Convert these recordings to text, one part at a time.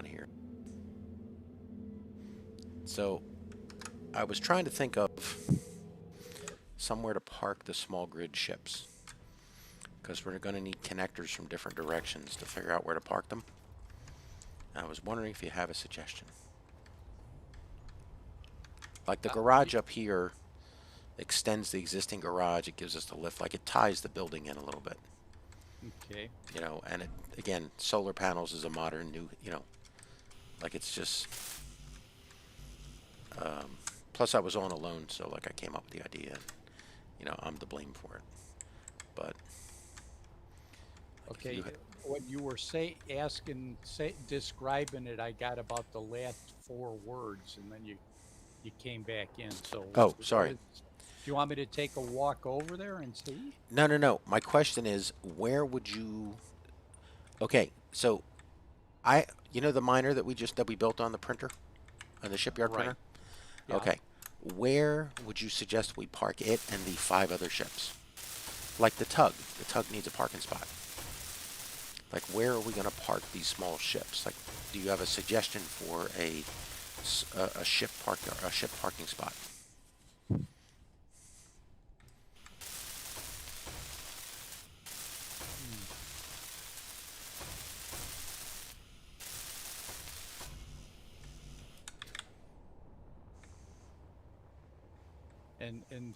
on here. So I was trying to think of somewhere to park the small grid ships, because we're going to need connectors from different directions to figure out where to park them. I was wondering if you have a suggestion. Like the garage up here extends the existing garage. It gives us the lift. Like it ties the building in a little bit. Okay. You know, and it, again, solar panels is a modern new, you know, like it's just... plus I was on alone, so like I came up with the idea. And, you know, I'm to blame for it. But... Okay, what you were describing it, I got about the last 4 words, and then you came back in. So, oh, sorry. do you want me to take a walk over there and see? No, no, no. My question is, where would you... Okay, so you know the miner that we built on the printer, on the shipyard Right. printer? Yeah. Okay, where would you suggest we park it and the 5 other ships? Like the tug. The tug needs a parking spot. Like, where are we going to park these small ships? Like, do you have a suggestion for a ship parking spot? And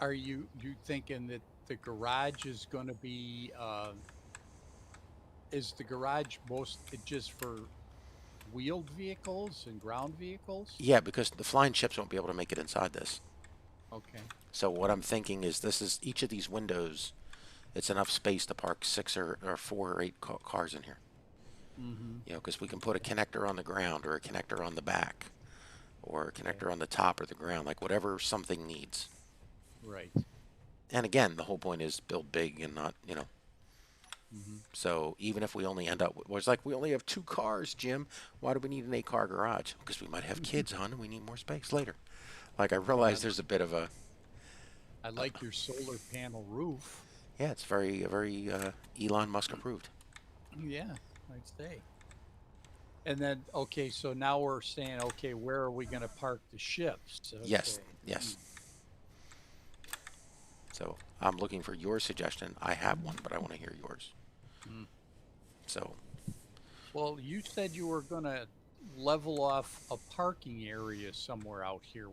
are you thinking that the garage is going to be is the garage just for wheeled vehicles and ground vehicles? Yeah, because the flying ships won't be able to make it inside this. Okay. So what I'm thinking is this is each of these windows, it's enough space to park 6 or 4 or 8 cars in here. Mm-hmm. You know, because we can put a connector on the ground or a connector on the back or a connector on the top or the ground, like whatever something needs. Right. And again, the whole point is build big and not, you know. Mm-hmm. So even if we only end up, well, it's like we only have 2 cars, Jim. Why do we need an 8-car garage? Because we might have kids, hon, and we need more space later. Like I realize there's a bit of a... I like your solar panel roof. Yeah, it's very Elon Musk approved. Yeah, I'd say. And then, okay, so now we're saying, okay, where are we going to park the ships? Okay. Yes, yes. So I'm looking for your suggestion. I have one, but I want to hear yours. Mm. So, Well, you said you were going to level off a parking area somewhere out here.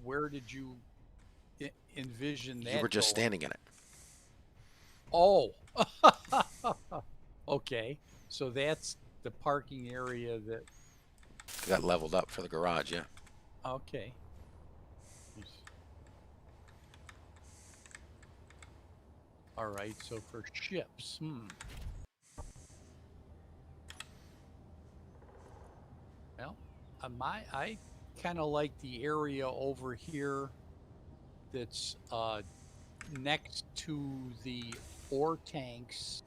Where did you envision that you were just going? standing in it. Oh, okay. So that's the parking area that, It got leveled up for the garage, yeah. okay. All right, so for ships, well, I kind of like the area over here that's next to the ore tanks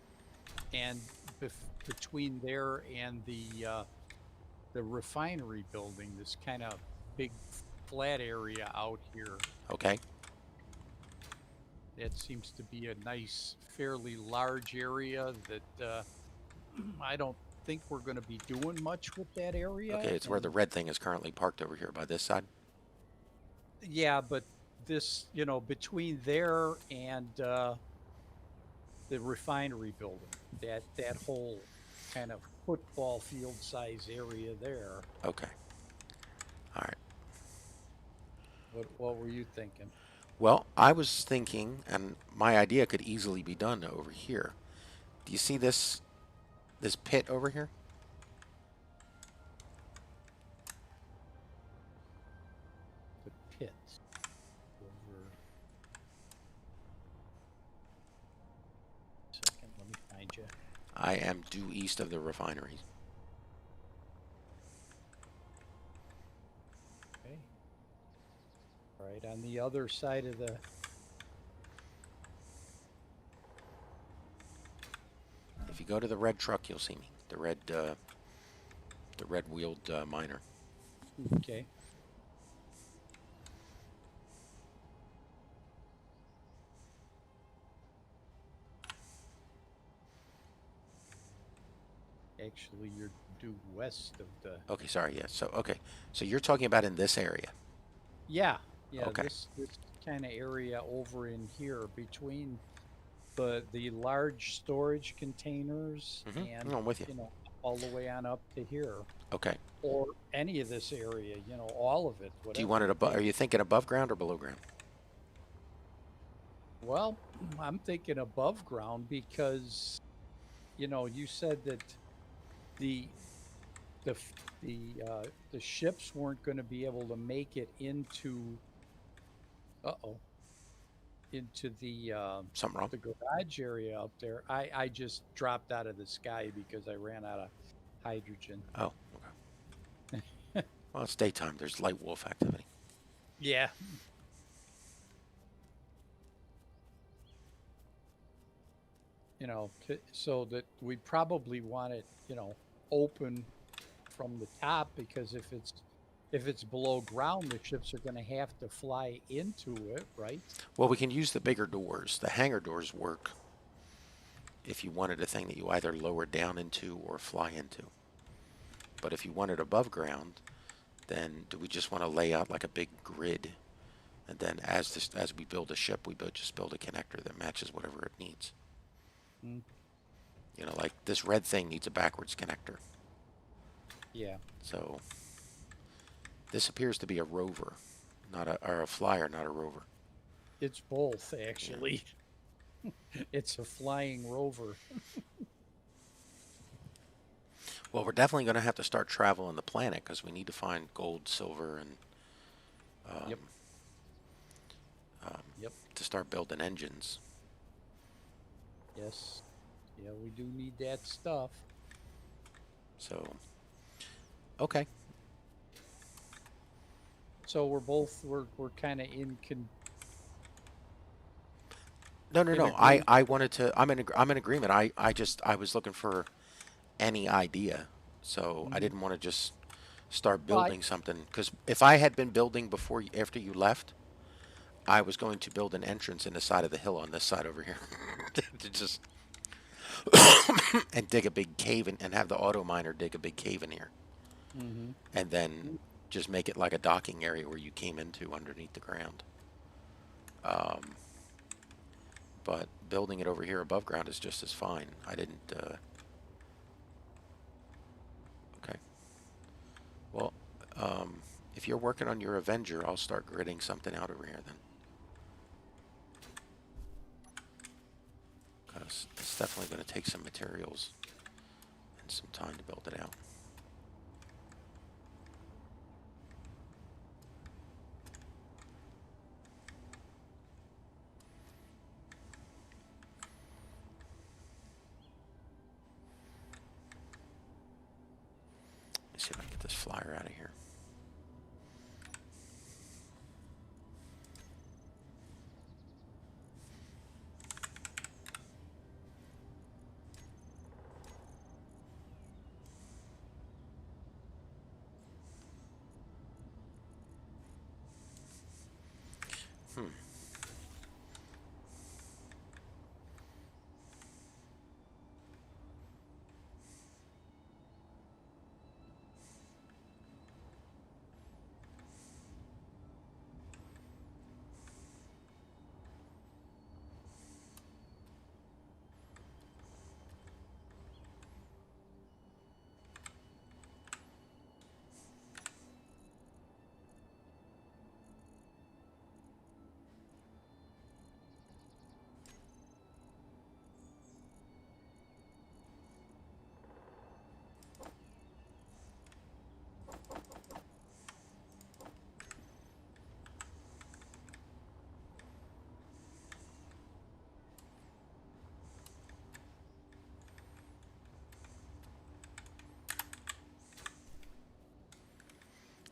and between there and the refinery building, this kind of big flat area out here. Okay. That seems to be a nice, fairly large area that I don't think we're going to be doing much with that area. Okay, it's where the red thing is currently parked over here by this side. Yeah, but this, between there and the refinery building, that whole kind of football field size area there. Okay. All right. What were you thinking? Well, I was thinking, and my idea could easily be done over here. Do you see this pit over here? The pit. Over. Second, let me find you. I am due east of the refinery. Okay. All right, on the other side of the. If you go to the red truck, you'll see me. The red wheeled miner. Okay. Actually, you're due west of the. Okay, sorry. Yeah. So okay. So you're talking about in this area. Yeah, yeah. Okay. This kind of area over in here between the large storage containers and No, I'm with you. all the way on up to here, Okay. or any of this area. All of it, Do you whatever want it you above? Are take. you thinking above ground or below ground? Well, I'm thinking above ground because you said that the the ships weren't going to be able to make it into uh-oh into Something wrong? the garage area up there. I just dropped out of the sky because I ran out of hydrogen. Oh. Okay. Well, it's daytime. There's light wolf activity. Yeah. So that we probably want it, open from the top, because if it's below ground, the ships are going to have to fly into it, right? Well, we can use the bigger doors. The hangar doors work if you wanted a thing that you either lower down into or fly into. But if you want it above ground, then do we just want to lay out like a big grid? And then as we build a ship, we just build a connector that matches whatever it needs. Mm. Like this red thing needs a backwards connector. Yeah. So this appears to be a rover, or a flyer, not a rover. It's both, actually. Yeah. It's a flying rover. Well, we're definitely going to have to start traveling the planet because we need to find gold, silver, and Yep. Yep. to start building engines. Yes. Yeah, we do need that stuff. So, okay. So we're kind of No. agreement. I wanted to. I'm in agreement. I was looking for any idea, so I didn't want to just start building something. Because if I had been building after you left, I was going to build an entrance in the side of the hill on this side over here, to just and dig a big cave and have the auto miner dig a big cave in here, and then just make it like a docking area where you came into underneath the ground. But building it over here above ground is just as fine. I didn't. Okay. Well, if you're working on your Avenger, I'll start gridding something out over here then. Because it's definitely going to take some materials and some time to build it out. Let's see if I can get this flyer out of here.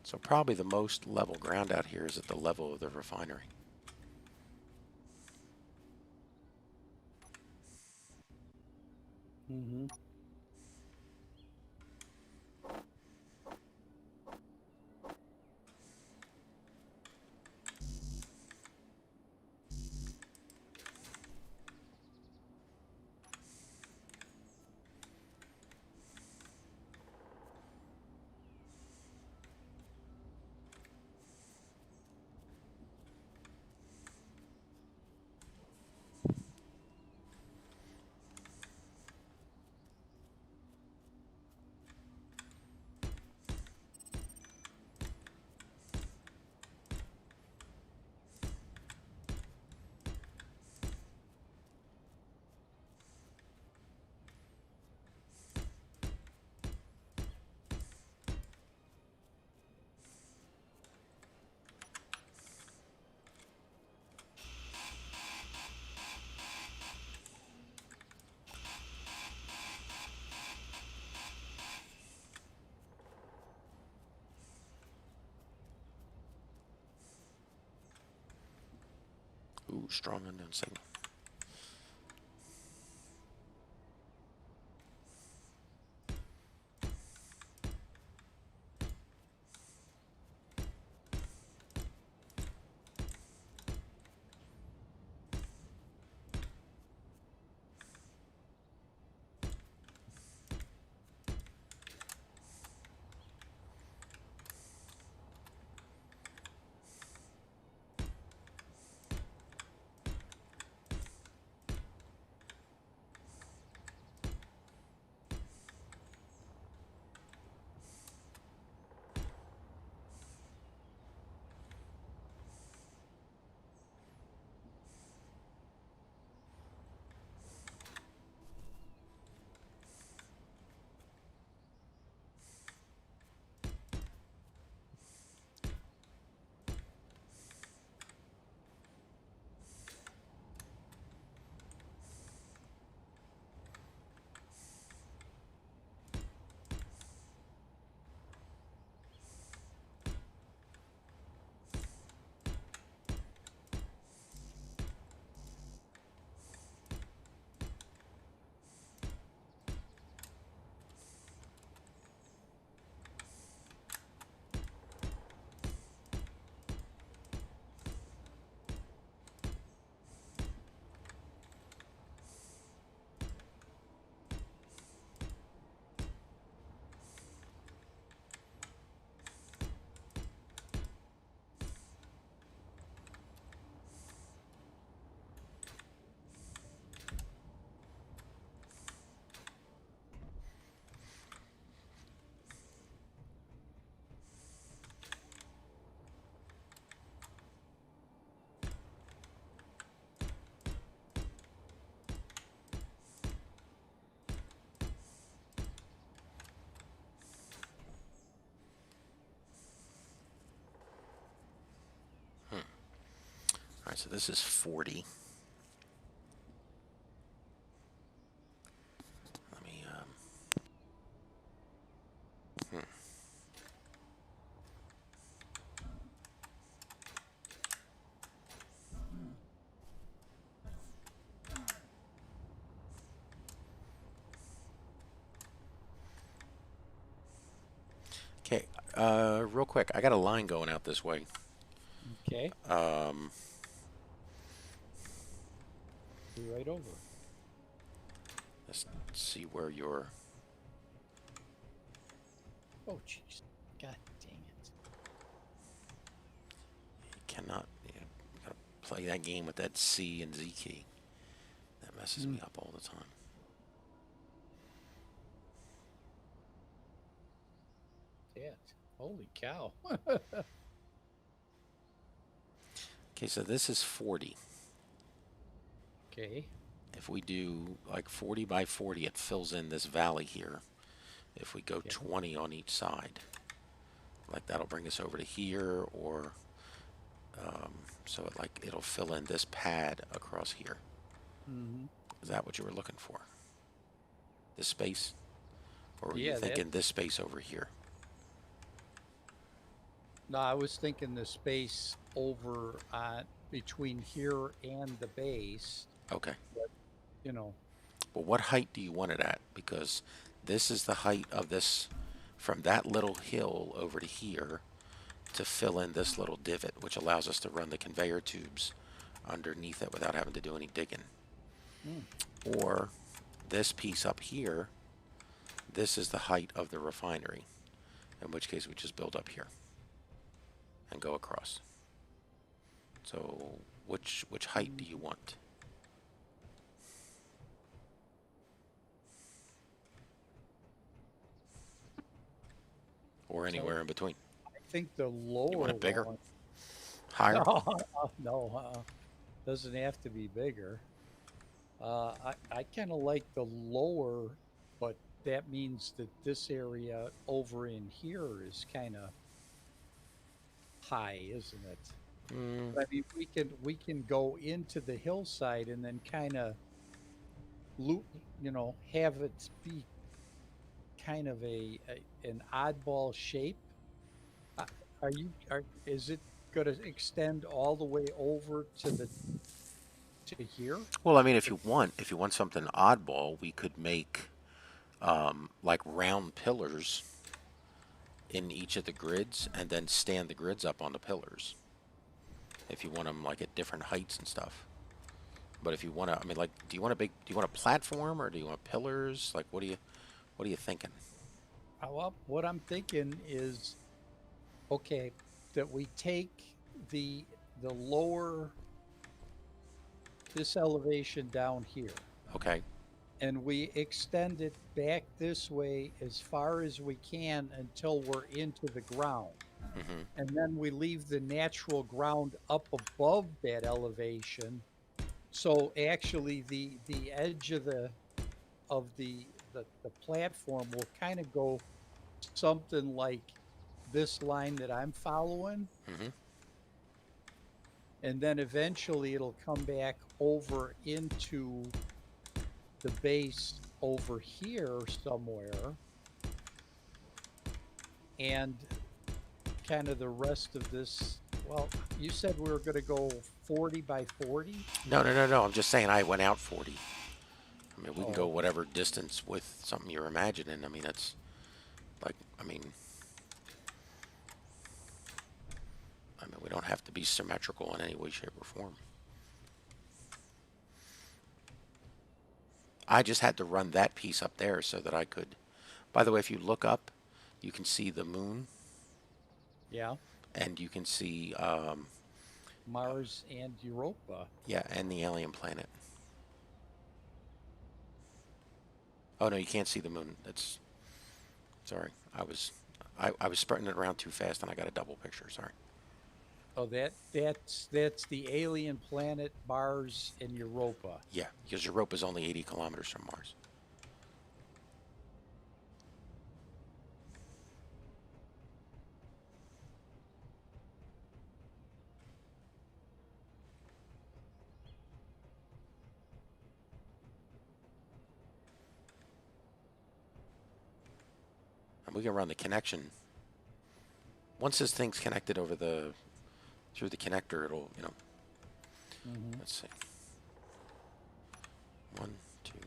So probably the most level ground out here is at the level of the refinery. Ooh, strong unknown signal. All right, so this is 40. Let me, Okay, real quick, I got a line going out this way. Okay. Be right over. Let's see where you're. Oh, jeez. God dang it. You cannot. You gotta play that game with that C and Z key. That messes me up all the time. Yeah. Holy cow. Okay, so this is 40. Okay. If we do like 40 by 40, it fills in this valley here. If we go 20 on each side, like that'll bring us over to here, or so it'll fill in this pad across here. Mm-hmm. Is that what you were looking for? This space? Or were you Yeah, thinking this space over here? no, I was thinking the space over between here and the base. Okay. But, you know. Well, what height do you want it at? Because this is the height of this, from that little hill over to here, to fill in this little divot, which allows us to run the conveyor tubes underneath it without having to do any digging. Or this piece up here, this is the height of the refinery, in which case we just build up here and go across. So which height do you want? Or anywhere in between? I think the lower You want it bigger? one. Higher? No, doesn't have to be bigger. I kind of like the lower, but that means that this area over in here is kind of high, isn't it? But I mean, we can go into the hillside and then kind of loop, have it be kind of an oddball shape. Is it going to extend all the way over to the to here. Well, I mean, if you want something oddball, we could make like round pillars in each of the grids, and then stand the grids up on the pillars. If you want them like at different heights and stuff. But if you want to, I mean, like, do you want a platform, or do you want pillars? Like, what are you thinking? Well, what I'm thinking is, okay, that we take the lower this elevation down here, Okay. and we extend it back this way as far as we can until we're into the ground. Mm-hmm. And then we leave the natural ground up above that elevation. So actually the edge of the platform will kind of go something like this line that I'm following, Mm-hmm. and then eventually it'll come back over into the base over here somewhere, and kind of the rest of this. Well, you said we were going to go 40 by 40. No. I'm just saying I went out 40. I mean, we can go Oh, whatever distance with something you're imagining. I mean, that's like, we don't have to be symmetrical in any way, shape, or form. I just had to run that piece up there so that I could. By the way, if you look up, you can see the moon, yeah, and you can see, Mars and Europa. yeah, and the alien planet. Oh no, you can't see the moon. That's sorry. I was spreading it around too fast, and I got a double picture. Sorry. Oh, that's the alien planet Mars and Europa. Yeah, because Europa is only 80 kilometers from Mars. And we can run the connection. Once this thing's connected over through the connector, it'll, Mm-hmm. let's see. 1, 2, 3.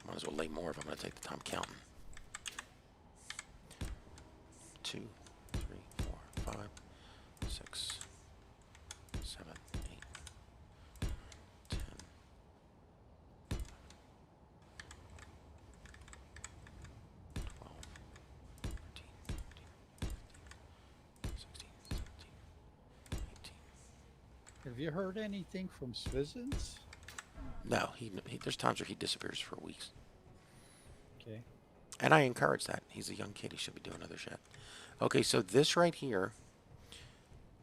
Might as well lay more if I'm going to take the time counting. 2, 3, 4, 5, 6, 7, 8, 10, 12, 13, 14, 15, 16, 17, 18. Have you heard anything from Svizzins? No, there's times where he disappears for weeks. Okay. And I encourage that. He's a young kid. He should be doing other shit. Okay, so this right here,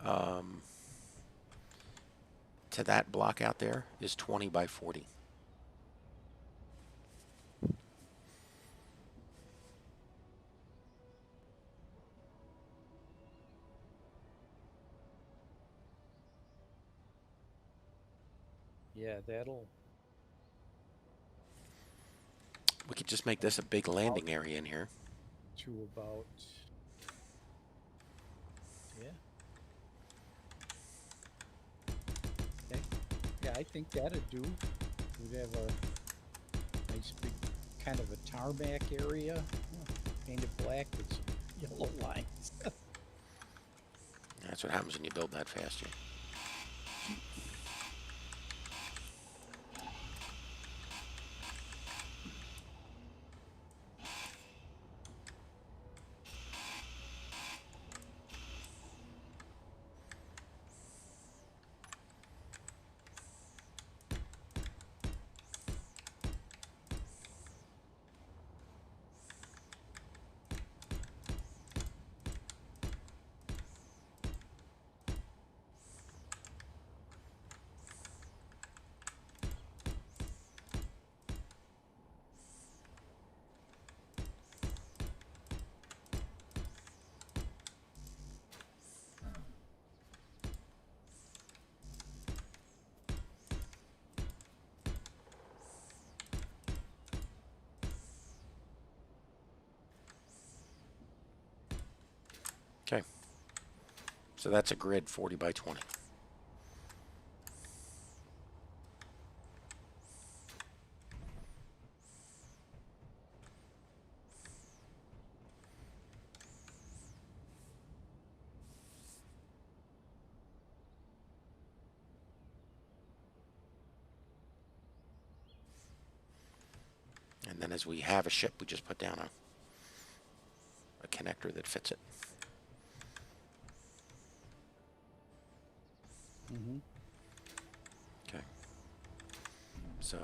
to that block out there is 20 by 40. Yeah, that'll. We could just make this a big landing area in here. To about. Yeah. Okay. Yeah, I think that'd do. We'd have a nice big kind of a tarmac area, painted black with some yellow lines. That's what happens when you build that fast. Okay. So that's a grid 40 by 20. And then as we have a ship, we just put down a connector that fits it. Mm-hmm. Okay. So,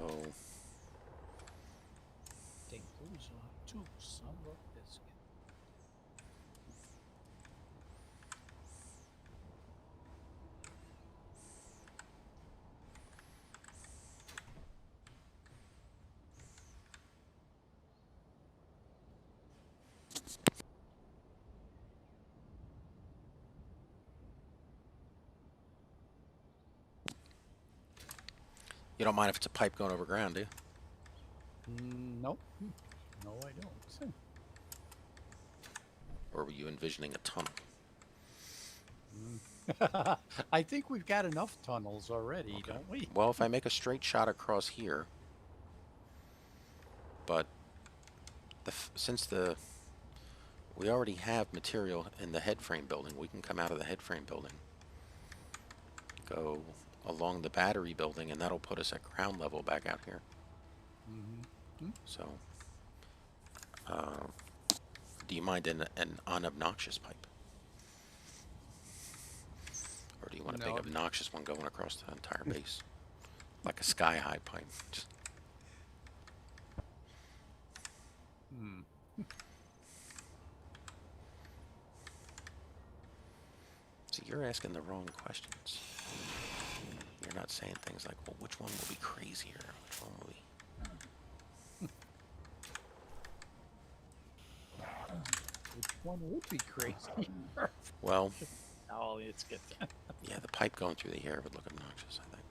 Take those off too, son of a biscuit. you don't mind if it's a pipe going over ground, do you? Nope. No, I don't. Or were you envisioning a tunnel? I think we've got enough tunnels already, Okay. don't we? Well, if I make a straight shot across here, but since we already have material in the head frame building, we can come out of the head frame building, go along the battery building, and that'll put us at ground level back out here. Mm-hmm. So, do you mind an unobnoxious pipe? Or do you want a big No. obnoxious one going across the entire base? Like a sky-high pipe? Just, Hmm. see, you're asking the wrong questions. You're not saying things like, well, which one will be crazier? Which one will be... Which one would be crazy? Well, Oh, it's good. yeah, the pipe going through the air would look obnoxious, I think.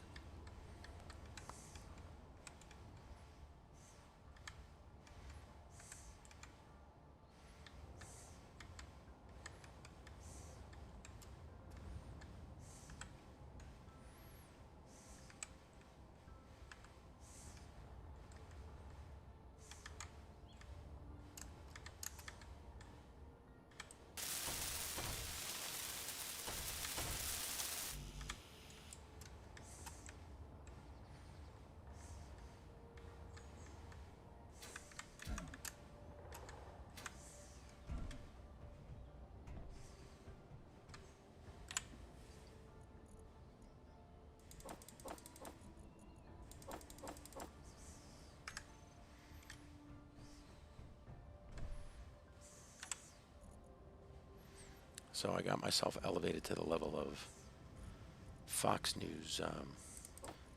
So I got myself elevated to the level of Fox News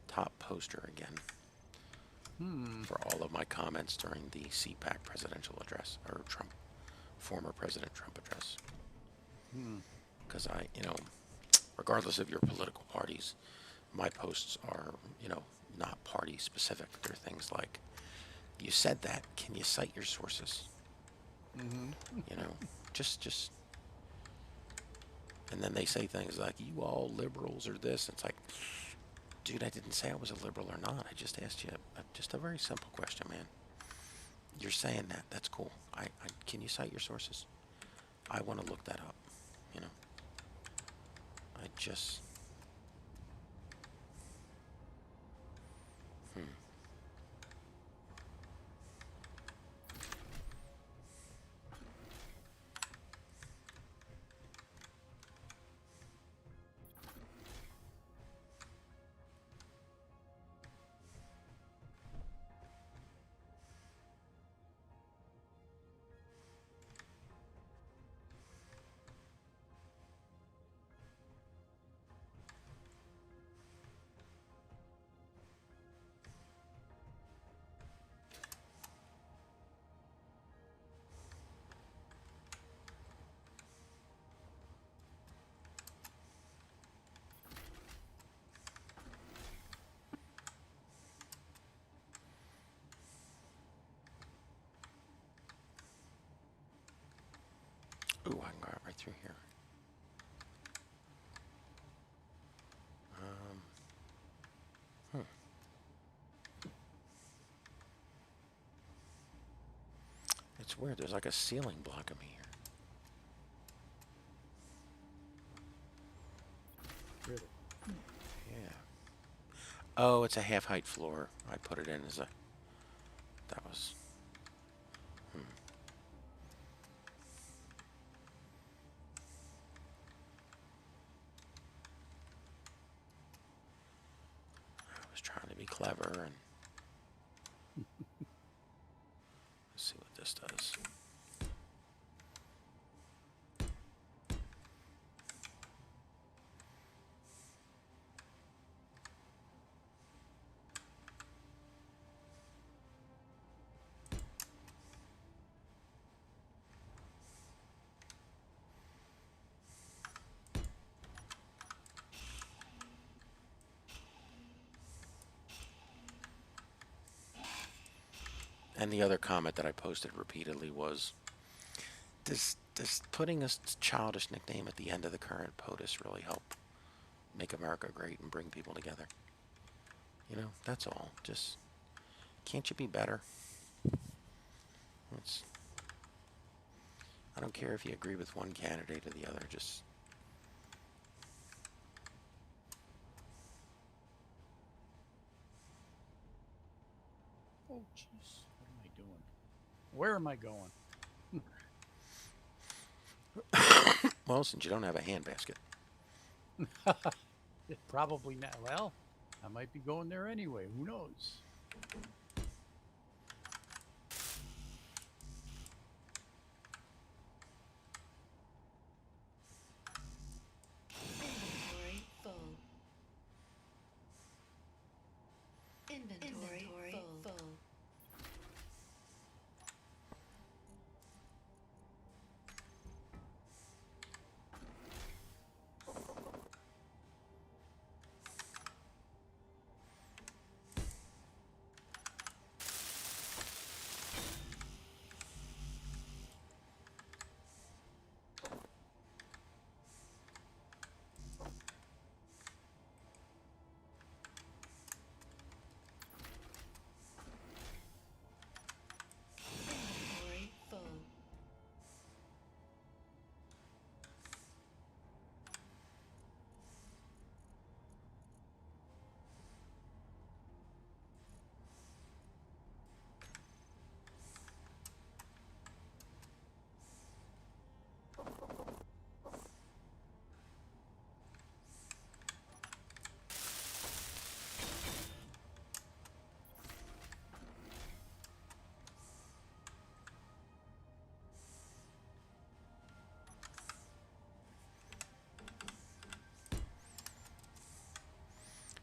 top poster again for all of my comments during the CPAC presidential address, or former President Trump address. Because regardless of your political parties, my posts are, not party specific. They're things like, you said that, can you cite your sources? Just and then they say things like, you all liberals or this. It's like, dude, I didn't say I was a liberal or not. I just asked you just a very simple question, man. You're saying that. That's cool. Can you cite your sources? I want to look that up. I just... Ooh, I can go right through here. It's weird. There's like a ceiling blocking me here. Really? Yeah. Oh, it's a half-height floor. I put it in as a... That was clever. And let's see what this does. And the other comment that I posted repeatedly was, does putting a childish nickname at the end of the current POTUS really help make America great and bring people together? You know, that's all. Just, can't you be better? I don't care if you agree with one candidate or the other, just... Oh, jeez. What am I doing? Where am I going? Well, since you don't have a handbasket. Probably not. Well, I might be going there anyway. Who knows? Inventory full. Inventory full. Inventory full.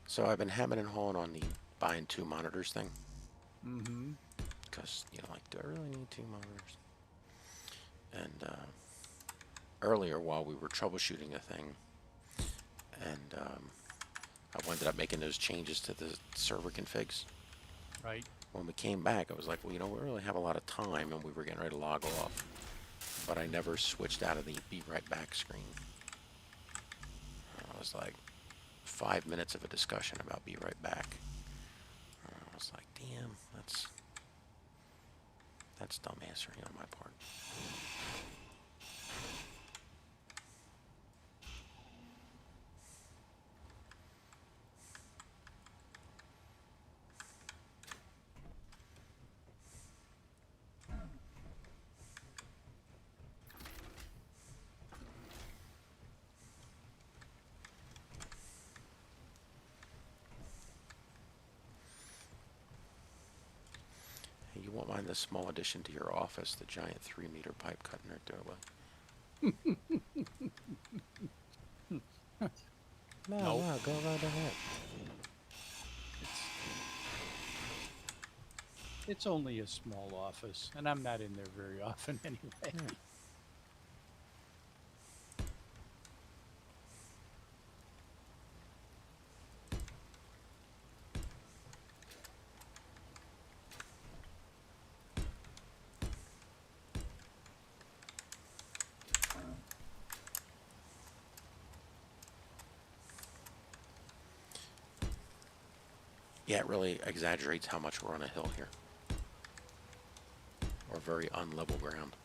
So I've been hemming and hawing on the buying 2 monitors thing. Mm-hmm. Because, you know, like, do I really need 2 monitors? And earlier, while we were troubleshooting a thing, and I ended up making those changes to the server configs. Right. When we came back, I was like, well, you know, we really have a lot of time, and we were getting ready to log off. But I never switched out of the be right back screen. I was like, 5 minutes of a discussion about be right back. I was like, damn, that's dumbassery on my part. Hey, you won't mind the small addition to your office, the giant 3-meter pipe cutting right there, but... No, Nope. no, go right ahead. It's only a small office, and I'm not in there very often anyway. Yeah. Yeah, it really exaggerates how much we're on a hill here. Or very unlevel ground.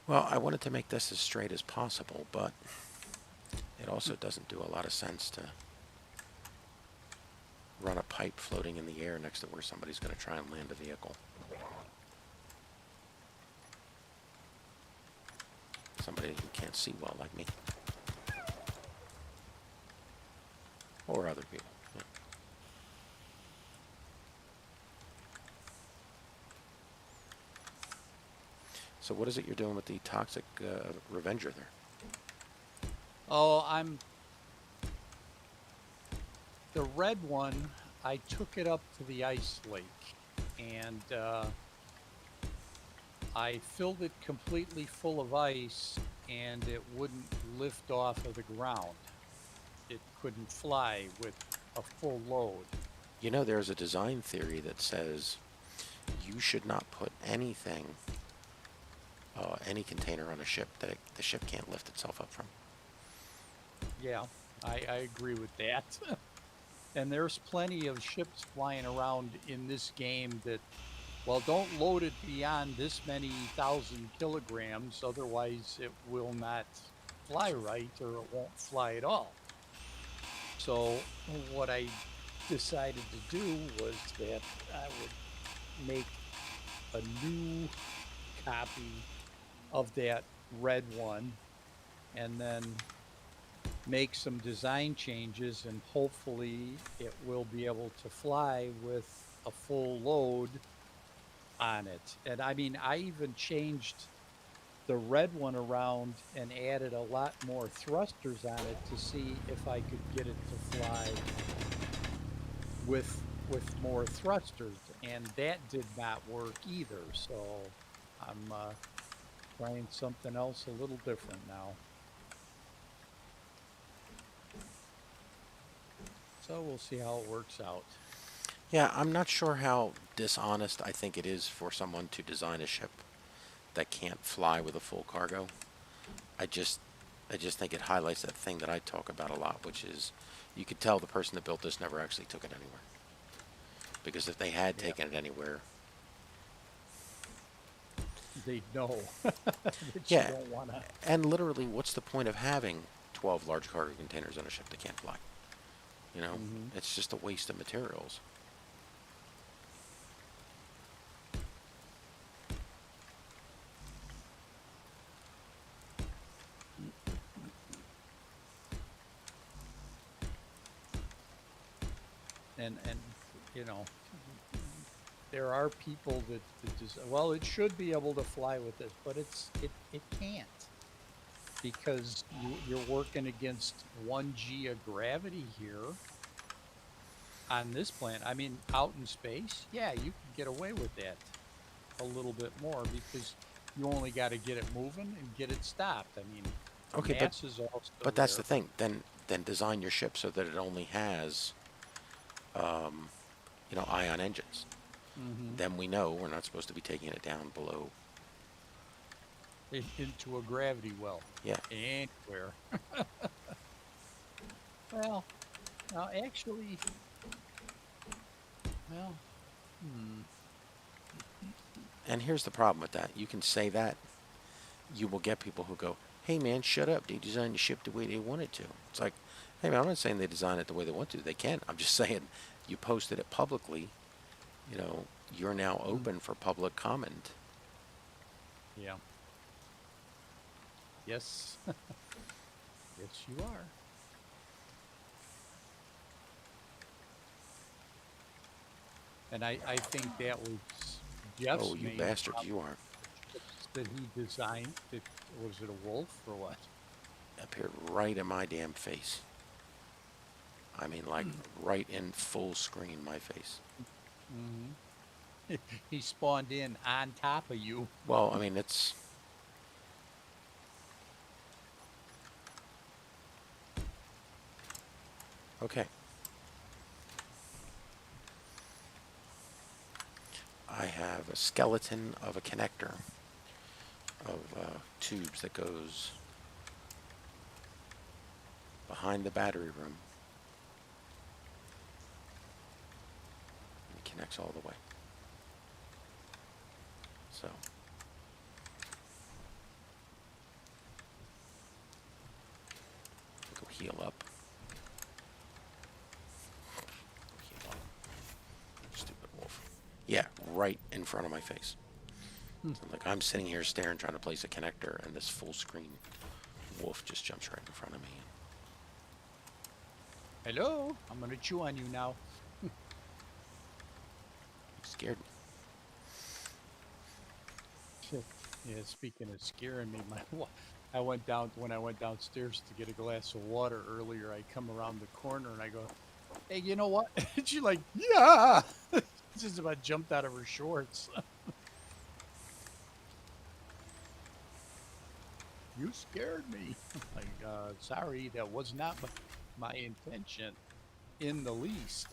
Well, I wanted to make this as straight as possible, but it also doesn't do a lot of sense to run a pipe floating in the air next to where somebody's going to try and land a vehicle. Somebody who can't see well like me. Or other people. Yeah. So what is it you're doing with the toxic Revenger there? Oh, the red one, I took it up to the ice lake, and I filled it completely full of ice, and it wouldn't lift off of the ground. It couldn't fly with a full load. You know, there's a design theory that says you should not put anything, any container on a ship that the ship can't lift itself up from. Yeah, I agree with that. And there's plenty of ships flying around in this game that, well, don't load it beyond this many 1,000 kilograms, otherwise it will not fly right, or it won't fly at all. So what I decided to do was that I would make a new copy of that red one, and then make some design changes, and hopefully it will be able to fly with a full load on it. And I mean, I even changed the red one around and added a lot more thrusters on it to see if I could get it to fly with more thrusters, and that did not work either. So I'm trying something else a little different now. So we'll see how it works out. Yeah, I'm not sure how dishonest I think it is for someone to design a ship that can't fly with a full cargo. I just think it highlights that thing that I talk about a lot, which is you could tell the person that built this never actually took it anywhere. Because if they had taken it anywhere, They know that you yeah, don't want to. and literally, what's the point of having 12 large cargo containers on a ship that can't fly? You know, it's just a waste of materials. And you know, there are people that just, well, it should be able to fly with it, but it can't, because you're working against 1G of gravity here on this planet. I mean, out in space, yeah, you can get away with that a little bit more, because you only got to get it moving and get it stopped. I mean, Okay, mass is all still but that's there. the thing. Then design your ship so that it only has, you know, ion engines. Then we know we're not supposed to be taking it down below. Into a gravity well. Yeah. Anywhere. Well, actually, well, And here's the problem with that. You can say that. You will get people who go, hey, man, shut up. They designed the ship the way they wanted to. It's like, hey, man, I'm not saying they design it the way they want to. They can. I'm just saying you posted it publicly. You know, you're now open for public comment. yeah. Yes. Yes, you are. And I think that was Jeff's Oh, you main bastard, problem, you are. that he designed. Was it a wolf or what? Appeared right in my damn face. I mean, like, right in full screen my face. He spawned in on top of you. Well, I mean, it's... Okay. I have a skeleton of a connector of tubes that goes behind the battery room. It connects all the way. So heal up. Heal up. Stupid wolf. Yeah, right in front of my face. So, like, I'm sitting here staring, trying to place a connector, and this full screen wolf just jumps right in front of me. Hello? I'm gonna chew on you now. He scared me. Yeah, speaking of scaring me, I went down when I went downstairs to get a glass of water earlier. I come around the corner and I go, "Hey, you know what?" And she's like, "Yeah!" Just about jumped out of her shorts. You scared me. Like, sorry, that was not my intention in the least.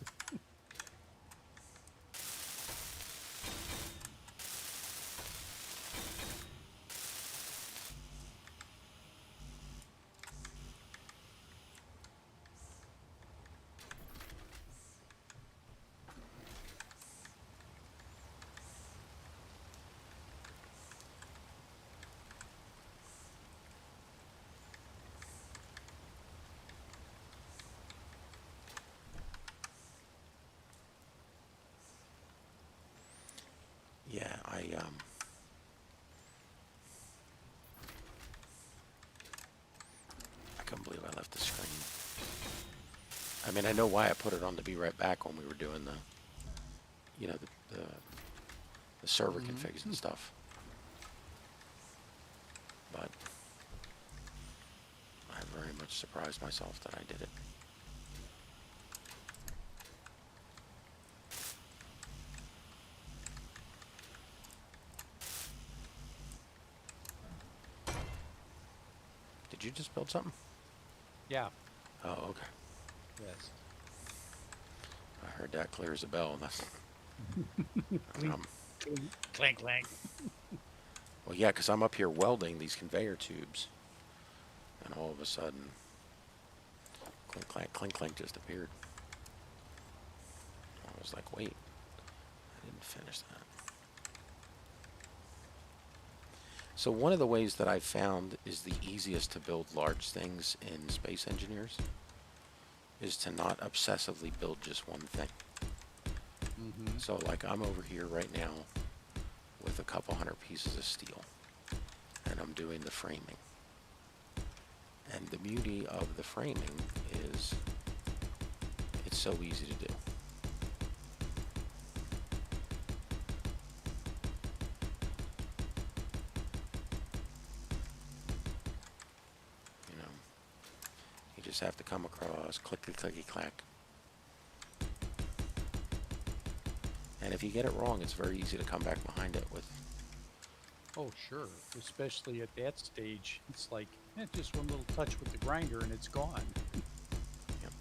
Yeah, I couldn't believe I left the screen. I mean, I know why I put it on to be right back when we were doing the, you know, the server configs and stuff. But I very much surprised myself that I did it. Did you just build something? Yeah. Oh, okay. Yes. I heard that clear as a bell. That's, Clank, clank. well, yeah, because I'm up here welding these conveyor tubes, and all of a sudden, clink, clink just appeared. I was like, wait, I didn't finish that. So one of the ways that I've found is the easiest to build large things in Space Engineers is to not obsessively build just one thing. So like I'm over here right now with a couple hundred pieces of steel, and I'm doing the framing. And the beauty of the framing is it's so easy to do. You know, you just have to come across, clicky, clicky, clack. And if you get it wrong, it's very easy to come back behind it with. Oh, sure. Especially at that stage, it's like just one little touch with the grinder and it's gone. Yep.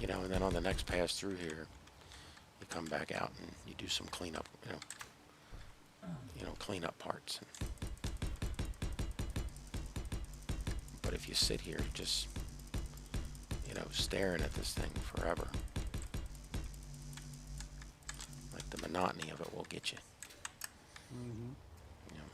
You know, and then on the next pass through here, you come back out and you do some cleanup, cleanup parts. But if you sit here just, staring at this thing forever, like the monotony of it will get you. Mm-hmm. You know.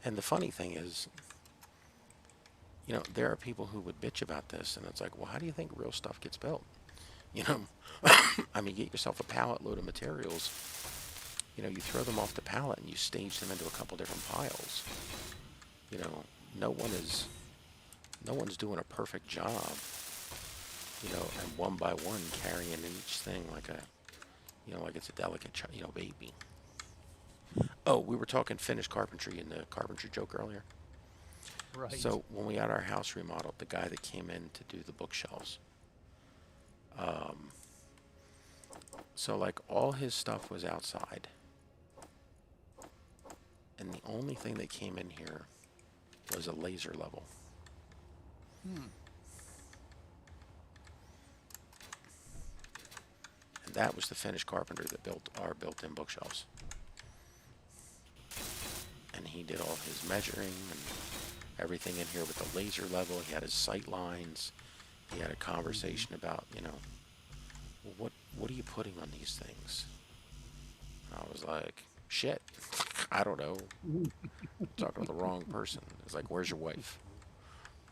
And the funny thing is, there are people who would bitch about this, and it's like, well, how do you think real stuff gets built? I mean, get yourself a pallet load of materials. You throw them off the pallet and you stage them into a couple different piles. No one's doing a perfect job. And one by one carrying each thing like it's a delicate, baby. Oh, we were talking finished carpentry in the carpentry joke earlier. Right. So when we had our house remodeled, the guy that came in to do the bookshelves, so like all his stuff was outside, and the only thing that came in here was a laser level. And that was the Finnish carpenter that built our built-in bookshelves. And he did all his measuring and everything in here with the laser level. He had his sight lines. He had a conversation about, you know, well, what are you putting on these things? And I was like, shit, I don't know. Talking to the wrong person. It's like, where's your wife?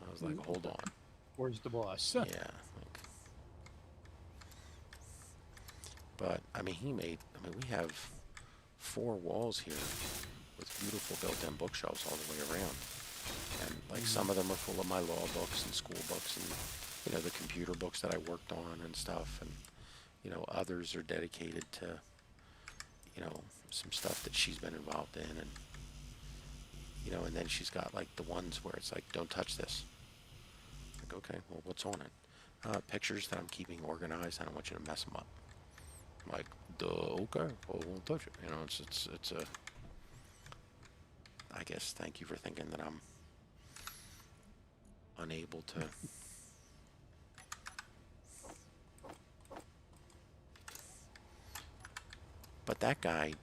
I was like, hold on. Where's the boss? Yeah. Like, but, I mean, we have 4 walls here with beautiful built-in bookshelves all the way around. And, like, some of them are full of my law books and school books and, you know, the computer books that I worked on and stuff. And, you know, others are dedicated to, you know, some stuff that she's been involved in. And, you know, and then she's got, like, the ones where it's like, don't touch this. Like, okay, well, what's on it? Pictures that I'm keeping organized. I don't want you to mess them up. I'm like, duh, okay, well, I won't touch it. You know, it's a, I guess, thank you for thinking that I'm unable to. But that guy,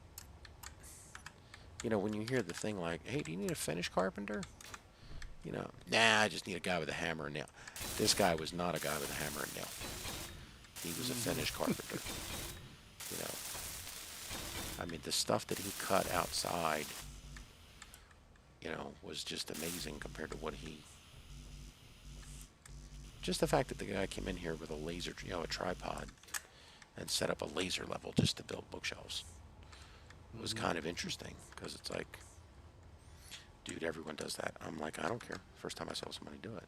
you know, when you hear the thing like, hey, do you need a Finnish carpenter? You know, nah, I just need a guy with a hammer and nail. This guy was not a guy with a hammer and nail. He was a Finnish carpenter. You know, I mean, the stuff that he cut outside, you know, was just amazing compared to what he. Just the fact that the guy came in here with a laser, you know, a tripod, and set up a laser level just to build bookshelves was kind of interesting, because it's like, dude, everyone does that. I'm like, I don't care. First time I saw somebody do it,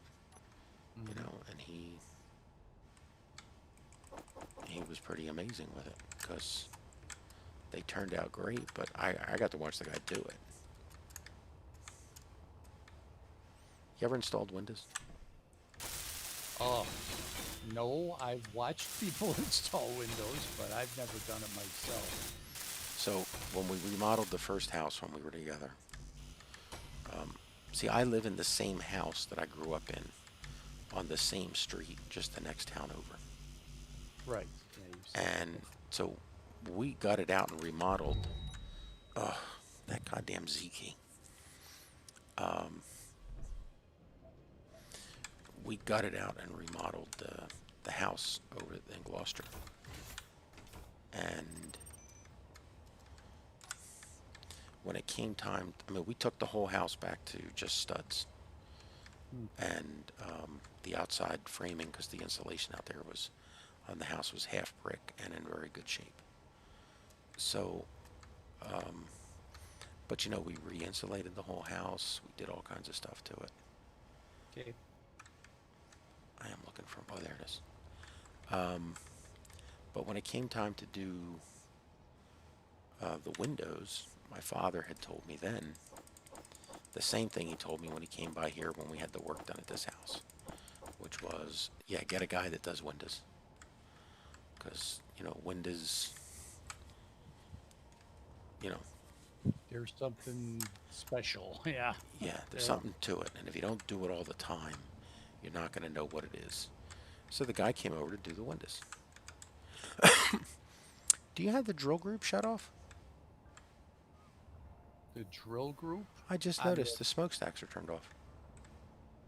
you know, and he was pretty amazing with it, because they turned out great, but I got to watch the guy do it. You ever installed Windows? Oh, no, I've watched people install Windows, but I've never done it myself. So when we remodeled the first house when we were together, see, I live in the same house that I grew up in, on the same street, just the next town over. Right. Yeah, And so we gutted out and remodeled. That goddamn Z key. We gutted out and remodeled the house over in Gloucester. And when it came time, I mean, we took the whole house back to just studs. And the outside framing, because the insulation out there was on the house was half brick and in very good shape. So, but you know, we re-insulated the whole house. We did all kinds of stuff to it. okay. I am looking for, oh, there it is. But when it came time to do the windows, my father had told me then the same thing he told me when he came by here when we had the work done at this house, which was, yeah, get a guy that does windows. Because, you know, windows, you know. There's something special. Yeah. Yeah, there's something to it. And if you don't do it all the time, you're not going to know what it is. So the guy came over to do the windows. Do you have the drill group shut off? The drill group? I just noticed the smokestacks are turned off.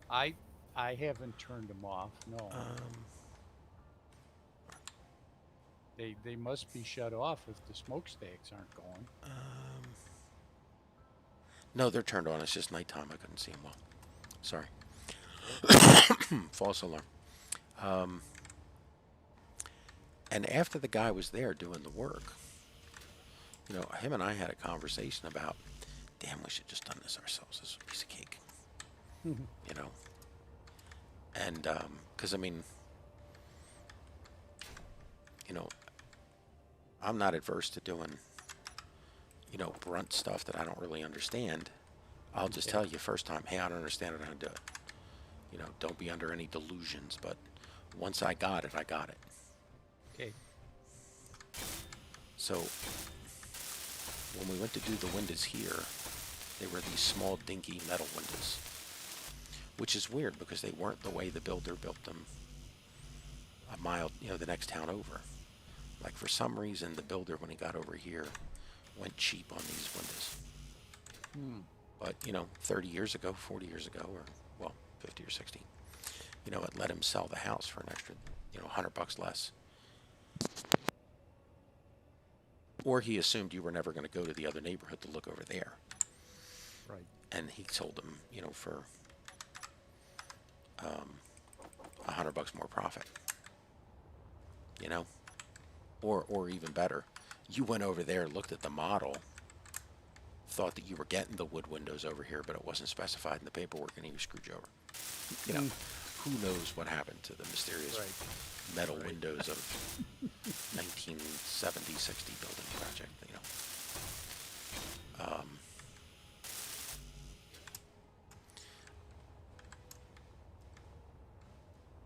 I haven't turned them off. No. They must be shut off if the smokestacks aren't going. No, they're turned on. It's just nighttime. I couldn't see them well. Sorry. False alarm. And after the guy was there doing the work, you know, him and I had a conversation about, damn, we should just done this ourselves. This is a piece of cake. You know? And, because, I mean, you know, I'm not adverse to doing, you know, brunt stuff that I don't really understand. I'll just Okay. tell you first time, hey, I don't understand how to do it. You know, don't be under any delusions, but once I got it, I got it. Okay. So when we went to do the windows here, they were these small dinky metal windows, which is weird because they weren't the way the builder built them a mile, you know, the next town over. Like for some reason, the builder, when he got over here, went cheap on these windows. But, you know, 30 years ago, 40 years ago, or, well, 50 or 60, you know, it let him sell the house for an extra, you know, $100 less. Or he assumed you were never going to go to the other neighborhood to look over there. Right. And he sold them, you know, for $100 more profit. You know? Or even better, you went over there, looked at the model, thought that you were getting the wood windows over here, but it wasn't specified in the paperwork, and he screwed you over. You know, who knows what happened to the mysterious metal windows of 1970, 60 building project, you know.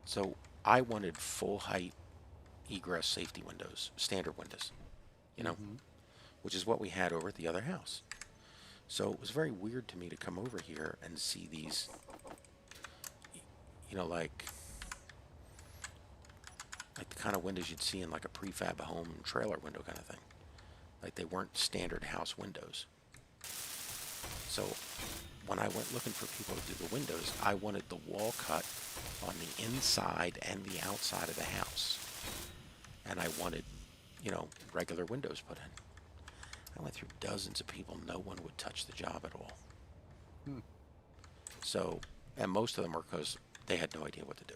So I wanted full height egress safety windows, standard windows, you know, which is what we had over at the other house. So it was very weird to me to come over here and see these, you know, like the kind of windows you'd see in like a prefab home trailer window kind of thing. Like they weren't standard house windows. So when I went looking for people to do the windows, I wanted the wall cut on the inside and the outside of the house. And I wanted, you know, regular windows put in. I went through dozens of people. No one would touch the job at all. So, and most of them were because they had no idea what to do.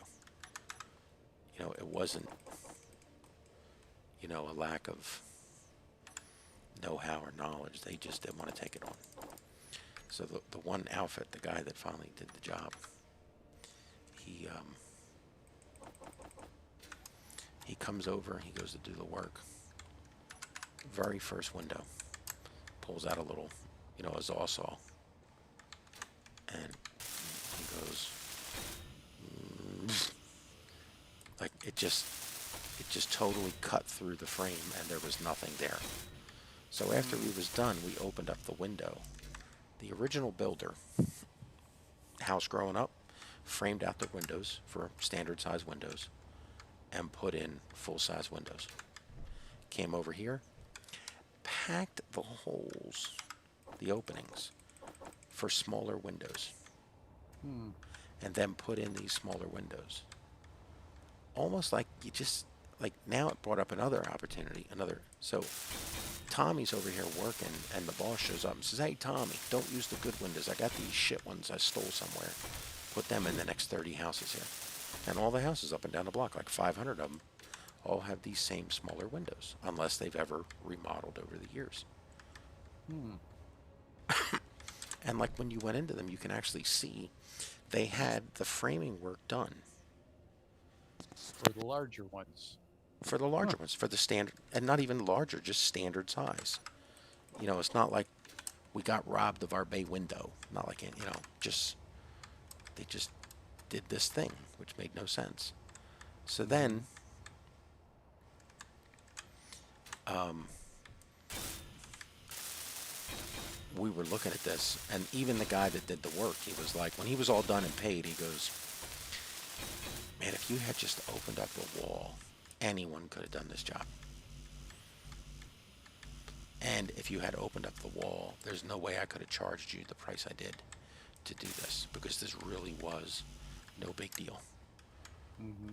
You know, it wasn't, you know, a lack of know-how or knowledge. They just didn't want to take it on. So the one outfit, the guy that finally did the job, he comes over, he goes to do the work. Very first window, pulls out a little, you know, a saw saw, and he goes, like it just totally cut through the frame, and there was nothing there. So after he was done, we opened up the window. The original builder, house growing up, framed out the windows for standard size windows and put in full size windows. Came over here, packed the holes, the openings, for smaller windows. And then put in these smaller windows. Almost like you just, like now it brought up another opportunity, so Tommy's over here working, and the boss shows up and says, hey, Tommy, don't use the good windows. I got these shit ones I stole somewhere. Put them in the next 30 houses here. And all the houses up and down the block, like 500 of them, all have these same smaller windows, unless they've ever remodeled over the years. And like when you went into them, you can actually see they had the framing work done. For the larger ones. For the larger ones, for the standard, and not even larger, just standard size. You know, it's not like we got robbed of our bay window. Not like, you know, they just did this thing, which made no sense. So then, we were looking at this, and even the guy that did the work, he was like, when he was all done and paid, he goes, man, if you had just opened up the wall, anyone could have done this job. And if you had opened up the wall, there's no way I could have charged you the price I did to do this, because this really was no big deal.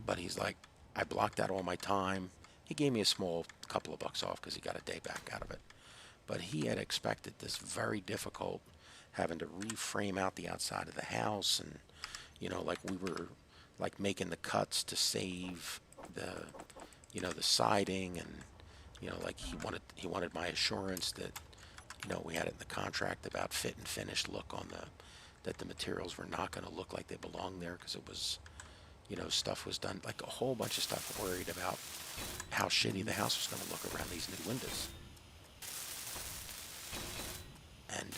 But he's like, I blocked out all my time. He gave me a small couple of bucks off because he got a day back out of it. But he had expected this very difficult, having to reframe out the outside of the house, and, you know, like we were like making the cuts to save the, you know, the siding, and, you know, like he wanted my assurance that, you know, we had it in the contract about fit and finish look on that the materials were not going to look like they belonged there, because it was, you know, stuff was done, like a whole bunch of stuff, worried about how shitty the house was going to look around these new windows. And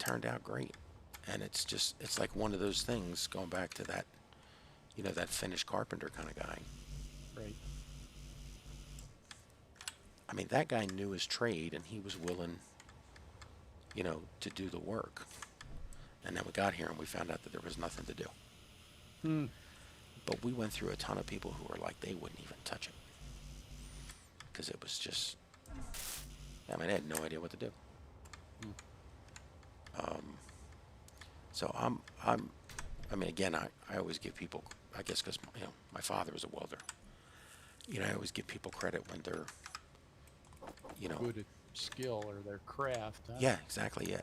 turned out great. And it's like one of those things, going back to that, that Finnish carpenter kind of guy. Right. I mean, that guy knew his trade, and he was willing, to do the work. And then we got here and we found out that there was nothing to do. Hmm. But we went through a ton of people who were like, they wouldn't even touch it. Because it was just, I mean, they had no idea what to do. So I mean, again, I always give people, I guess because, my father was a welder. I always give people credit when they're, Good at skill or their craft. Huh? yeah, exactly, yeah.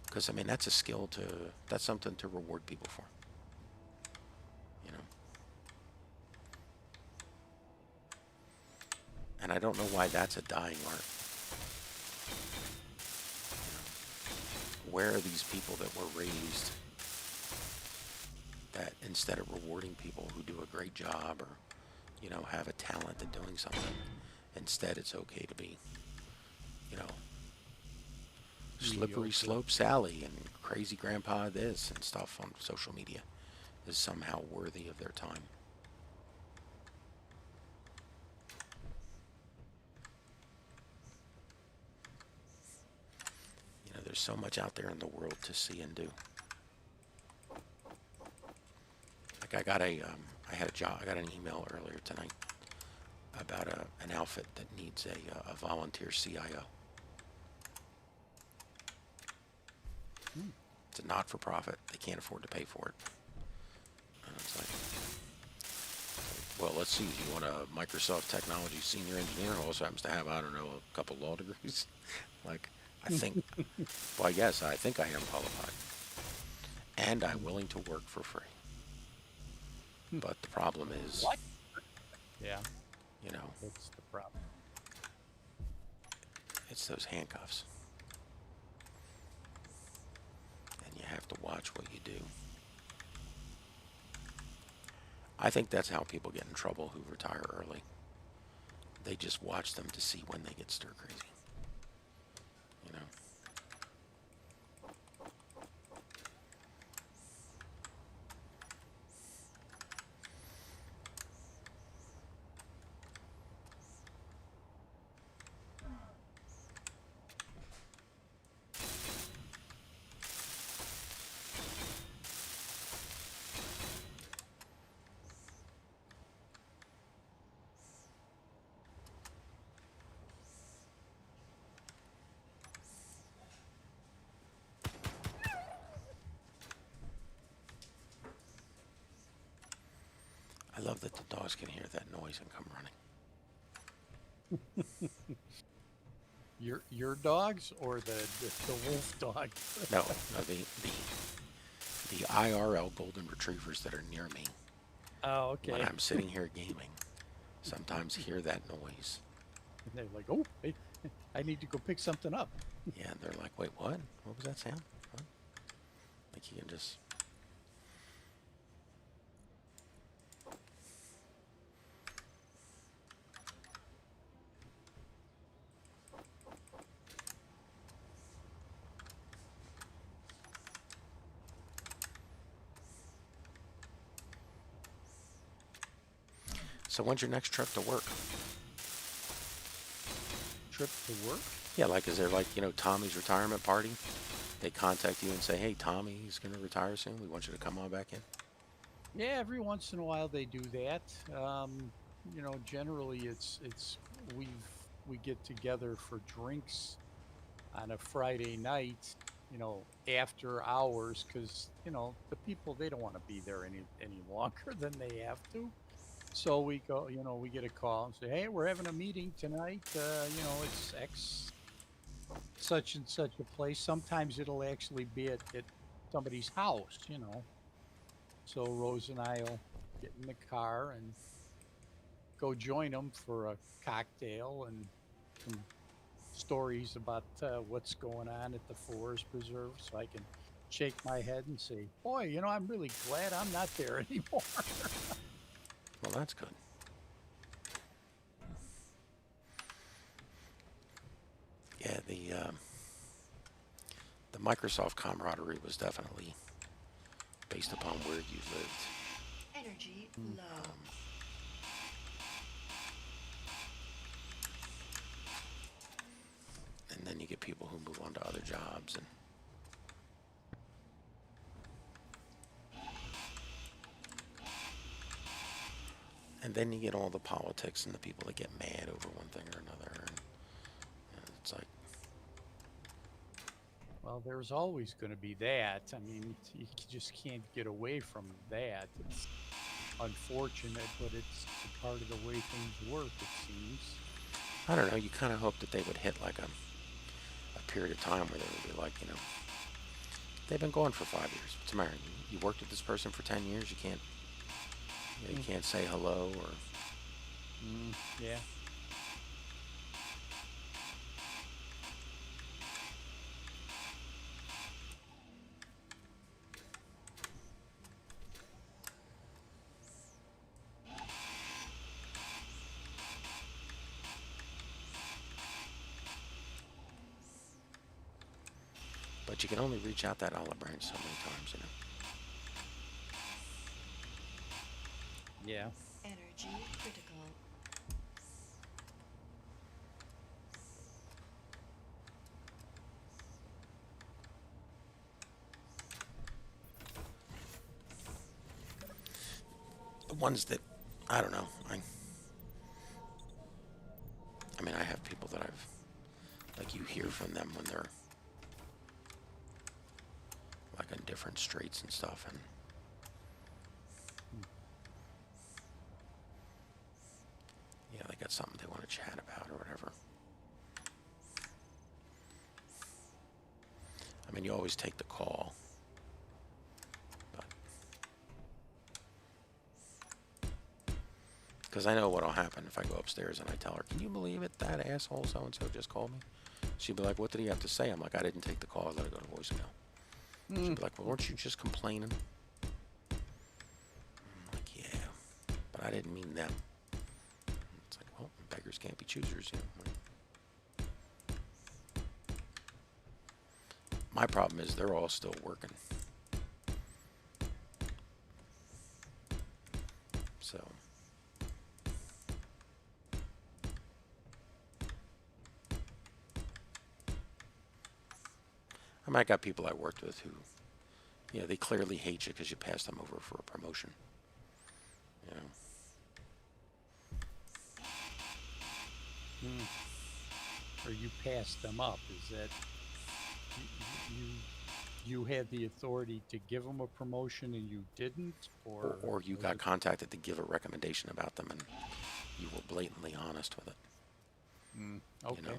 Because, I mean, that's a skill that's something to reward people for. And I don't know why that's a dying art. Where are these people that were raised that instead of rewarding people who do a great job or, have a talent in doing something, instead it's okay to be, slippery slope Sally and crazy grandpa this and stuff on social media is somehow worthy of their time. There's so much out there in the world to see and do. Like I got an email earlier tonight about an outfit that needs a volunteer CIO. It's a not-for-profit. They can't afford to pay for it. And it's like, well, let's see. You want a Microsoft Technology senior engineer who also happens to have, I don't know, a couple law degrees? Like, I think, well, yes, I think I am qualified. And I'm willing to work for free. But the problem is, What? Yeah. That's the problem. It's those handcuffs. And you have to watch what you do. I think that's how people get in trouble who retire early. They just watch them to see when they get stir crazy. I love that the dogs can hear that noise and come running. Your dogs or the wolf dog? No, the IRL golden retrievers that are near me. Oh, okay. When I'm sitting here gaming, sometimes hear that noise. And they're like, oh, hey, I need to go pick something up. Yeah, and they're like, wait, what? What was that sound? What? Like you can just... So when's your next trip to work? Trip to work? Yeah, like is there like, Tommy's retirement party? They contact you and say, hey, Tommy's going to retire soon. We want you to come on back in. Yeah, every once in a while they do that. Generally it's we get together for drinks on a Friday night, after hours, because the people, they don't want to be there any longer than they have to. So we go, we get a call and say, hey, we're having a meeting tonight. It's X, such and such a place. Sometimes it'll actually be at somebody's house, So Rose and I will get in the car and go join them for a cocktail and some stories about what's going on at the Forest Preserve, so I can shake my head and say, boy, I'm really glad I'm not there anymore. Well, that's good. Yeah, the Microsoft camaraderie was definitely based upon where you lived. Energy low. And then you get people who move on to other jobs, and then you get all the politics and the people that get mad over one thing or another. And it's like, Well, there's always going to be that. I mean, you just can't get away from that. It's unfortunate, but it's a part of the way things work, it seems. I don't know, you kind of hope that they would hit like a period of time where they would be like, you know, they've been going for 5 years. What's the matter? You worked with this person for 10 years, you can't, you can't say hello or... Yeah. But you can only reach out that olive branch so many times, you know. Yeah. Energy critical. The ones that, I don't know, I mean, I have people that I've, like, you hear from them when they're, like, in different straits and stuff, and yeah, they got something they want to chat about or whatever. I mean, you always take the call, but because I know what'll happen if I go upstairs and I tell her, can you believe it, that asshole so-and-so just called me? She'd be like, what did he have to say? I'm like, I didn't take the call, I let it go to voicemail. She'd be like, well, weren't you just complaining? I'm like, yeah, but I didn't mean them. It's like, well, beggars can't be choosers, you know. My problem is they're all still working. So... I mean, I got people I worked with who, you know, they clearly hate you because you passed them over for a promotion. You know. Or you passed them up. Is that you had the authority to give them a promotion and you didn't, Or you got contacted to give a recommendation about them and you were blatantly honest with it. Okay. You know?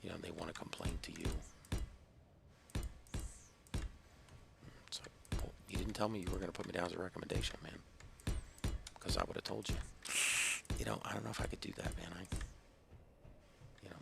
You know, they want to complain to you. It's like, well, you didn't tell me you were going to put me down as a recommendation, man. Because I would have told you. You know, I don't know if I could do that, man. You know.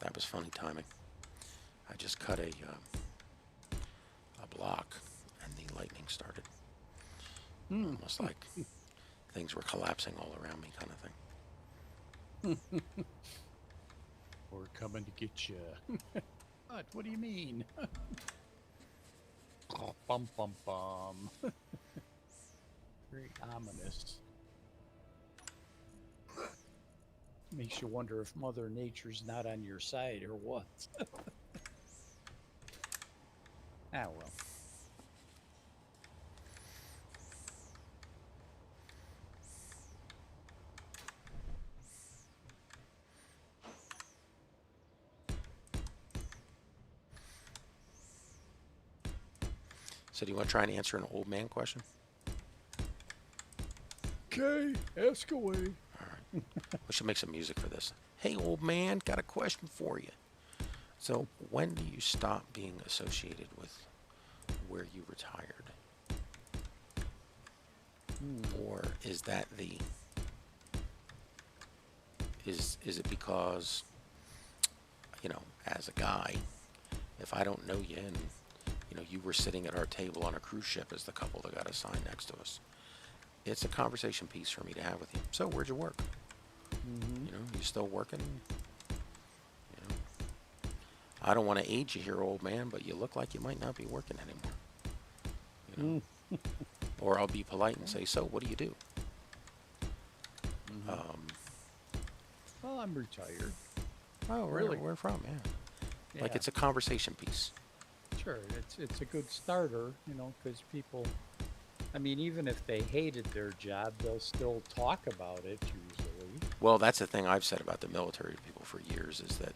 That was funny timing. I just cut a block and the lightning started. Almost like things were collapsing all around me, kind of thing. Or coming to get you. What do you mean? Oh, bum bum bum. Very ominous. Makes you wonder if Mother Nature's not on your side or what. Ah, well. So do you want to try and answer an old man question? Okay, ask away. All right. We should make some music for this. Hey, old man, got a question for you. So, when do you stop being associated with where you retired? Or is that the... Is it because, as a guy, if I don't know you and, you were sitting at our table on a cruise ship as the couple that got assigned next to us, it's a conversation piece for me to have with you. So, where'd you work? You still working? I don't want to age you here, old man, but you look like you might not be working anymore. Or I'll be polite and say, so, what do you do? Well, I'm retired. Oh, really? Where from? Yeah. Like Yeah. it's a conversation piece. Sure, it's a good starter, because people, I mean, even if they hated their job, they'll still talk about it usually. Well, that's the thing I've said about the military people for years is that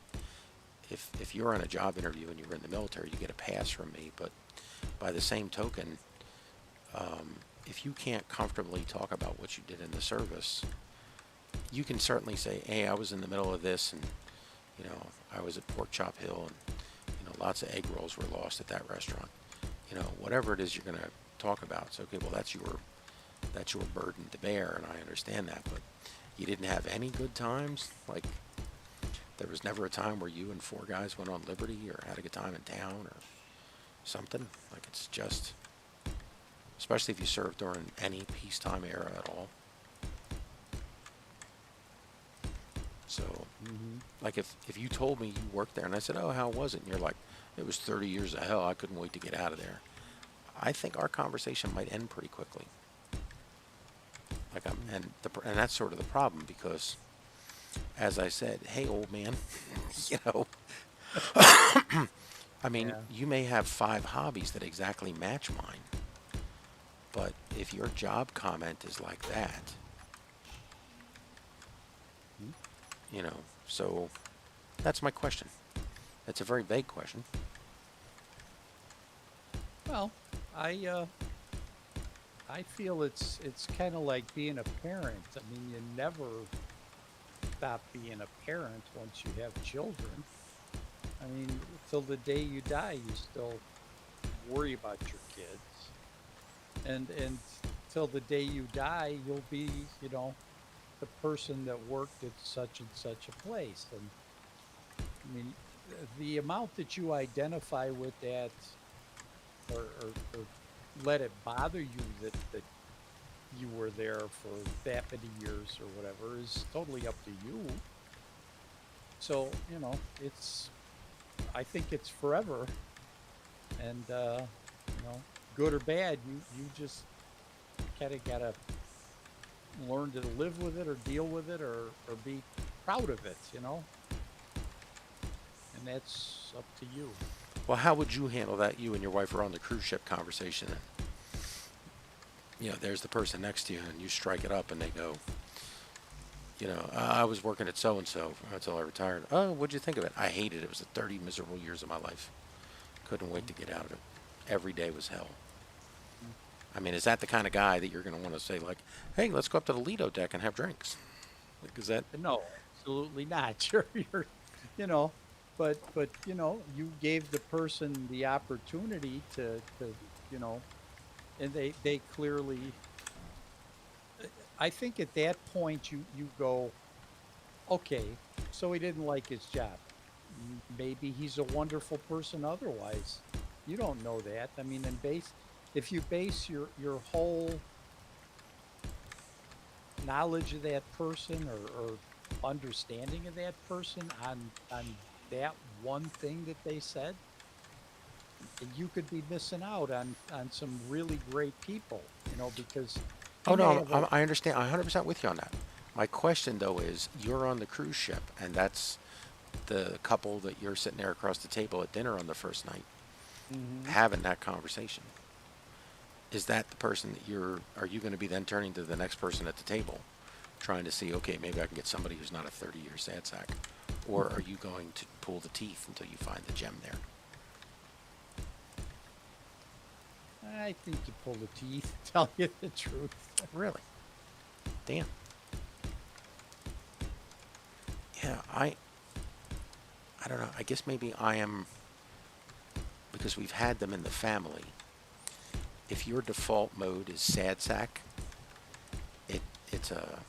if you're on a job interview and you're in the military, you get a pass from me. But by the same token, if you can't comfortably talk about what you did in the service, you can certainly say, hey, I was in the middle of this and, I was at Pork Chop Hill and, lots of egg rolls were lost at that restaurant. Whatever it is you're going to talk about. So, okay, well, that's your burden to bear, and I understand that. But you didn't have any good times? Like, there was never a time where you and 4 guys went on Liberty or had a good time in town or something? Like, it's just, especially if you served during any peacetime era at all. So, like, if you told me you worked there and I said, oh, how was it? And you're like, it was 30 years of hell. I couldn't wait to get out of there. I think our conversation might end pretty quickly. Like, and that's sort of the problem because, as I said, hey, old man, I mean, Yeah. you may have 5 hobbies that exactly match mine, but if your job comment is like that, so that's my question. It's a very vague question. Well, I feel it's kind of like being a parent. I mean, you never stop being a parent once you have children. I mean, till the day you die, you still worry about your kids, and till the day you die, you'll be, the person that worked at such and such a place. And I mean, the amount that you identify with that, or let it bother you that you were there for that many years or whatever is totally up to you. So, I think it's forever. And, good or bad, you just kind of got to learn to live with it or deal with it or be proud of it, And that's up to you. Well, how would you handle that? You and your wife are on the cruise ship conversation, and there's the person next to you, and you strike it up, and they go, I was working at so and so until I retired. Oh, what'd you think of it? I hated it. It was the 30 miserable years of my life. Couldn't wait to get out of it. Every day was hell. I mean, is that the kind of guy that you're going to want to say, like, hey, let's go up to the Lido deck and have drinks? Like, is that? No, absolutely not. You're, but you gave the person the opportunity to, and they clearly. I think at that point you go, okay, so he didn't like his job. Maybe he's a wonderful person otherwise. You don't know that. I mean, if you base your whole knowledge of that person or understanding of that person on that one thing that they said, you could be missing out on some really great people, because Oh, no, I understand. I'm 100% with you on that. My question, though, is you're on the cruise ship, and that's the couple that you're sitting there across the table at dinner on the first night having that conversation. Is that the person that are you going to be then turning to the next person at the table trying to see, okay, maybe I can get somebody who's not a 30-year sad sack? Or are you going to pull the teeth until you find the gem there? I think you pull the teeth, tell you the truth. Really? Damn. Yeah, I don't know. I guess maybe I am, because we've had them in the family. If your default mode is sad sack, it's a,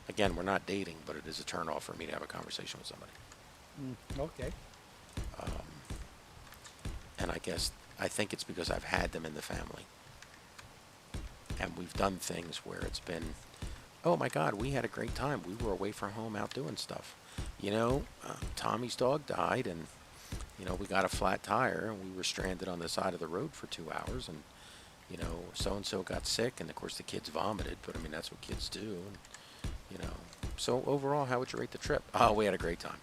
again, we're not dating, but it is a turn off for me to have a conversation with somebody. Okay. And I think it's because I've had them in the family. And we've done things where it's been, oh my God, we had a great time. We were away from home out doing stuff. Tommy's dog died, and, we got a flat tire, and we were stranded on the side of the road for 2 hours, and, so-and-so got sick, and of course the kids vomited, but I mean, that's what kids do. And, so overall, how would you rate the trip? Oh, we had a great time.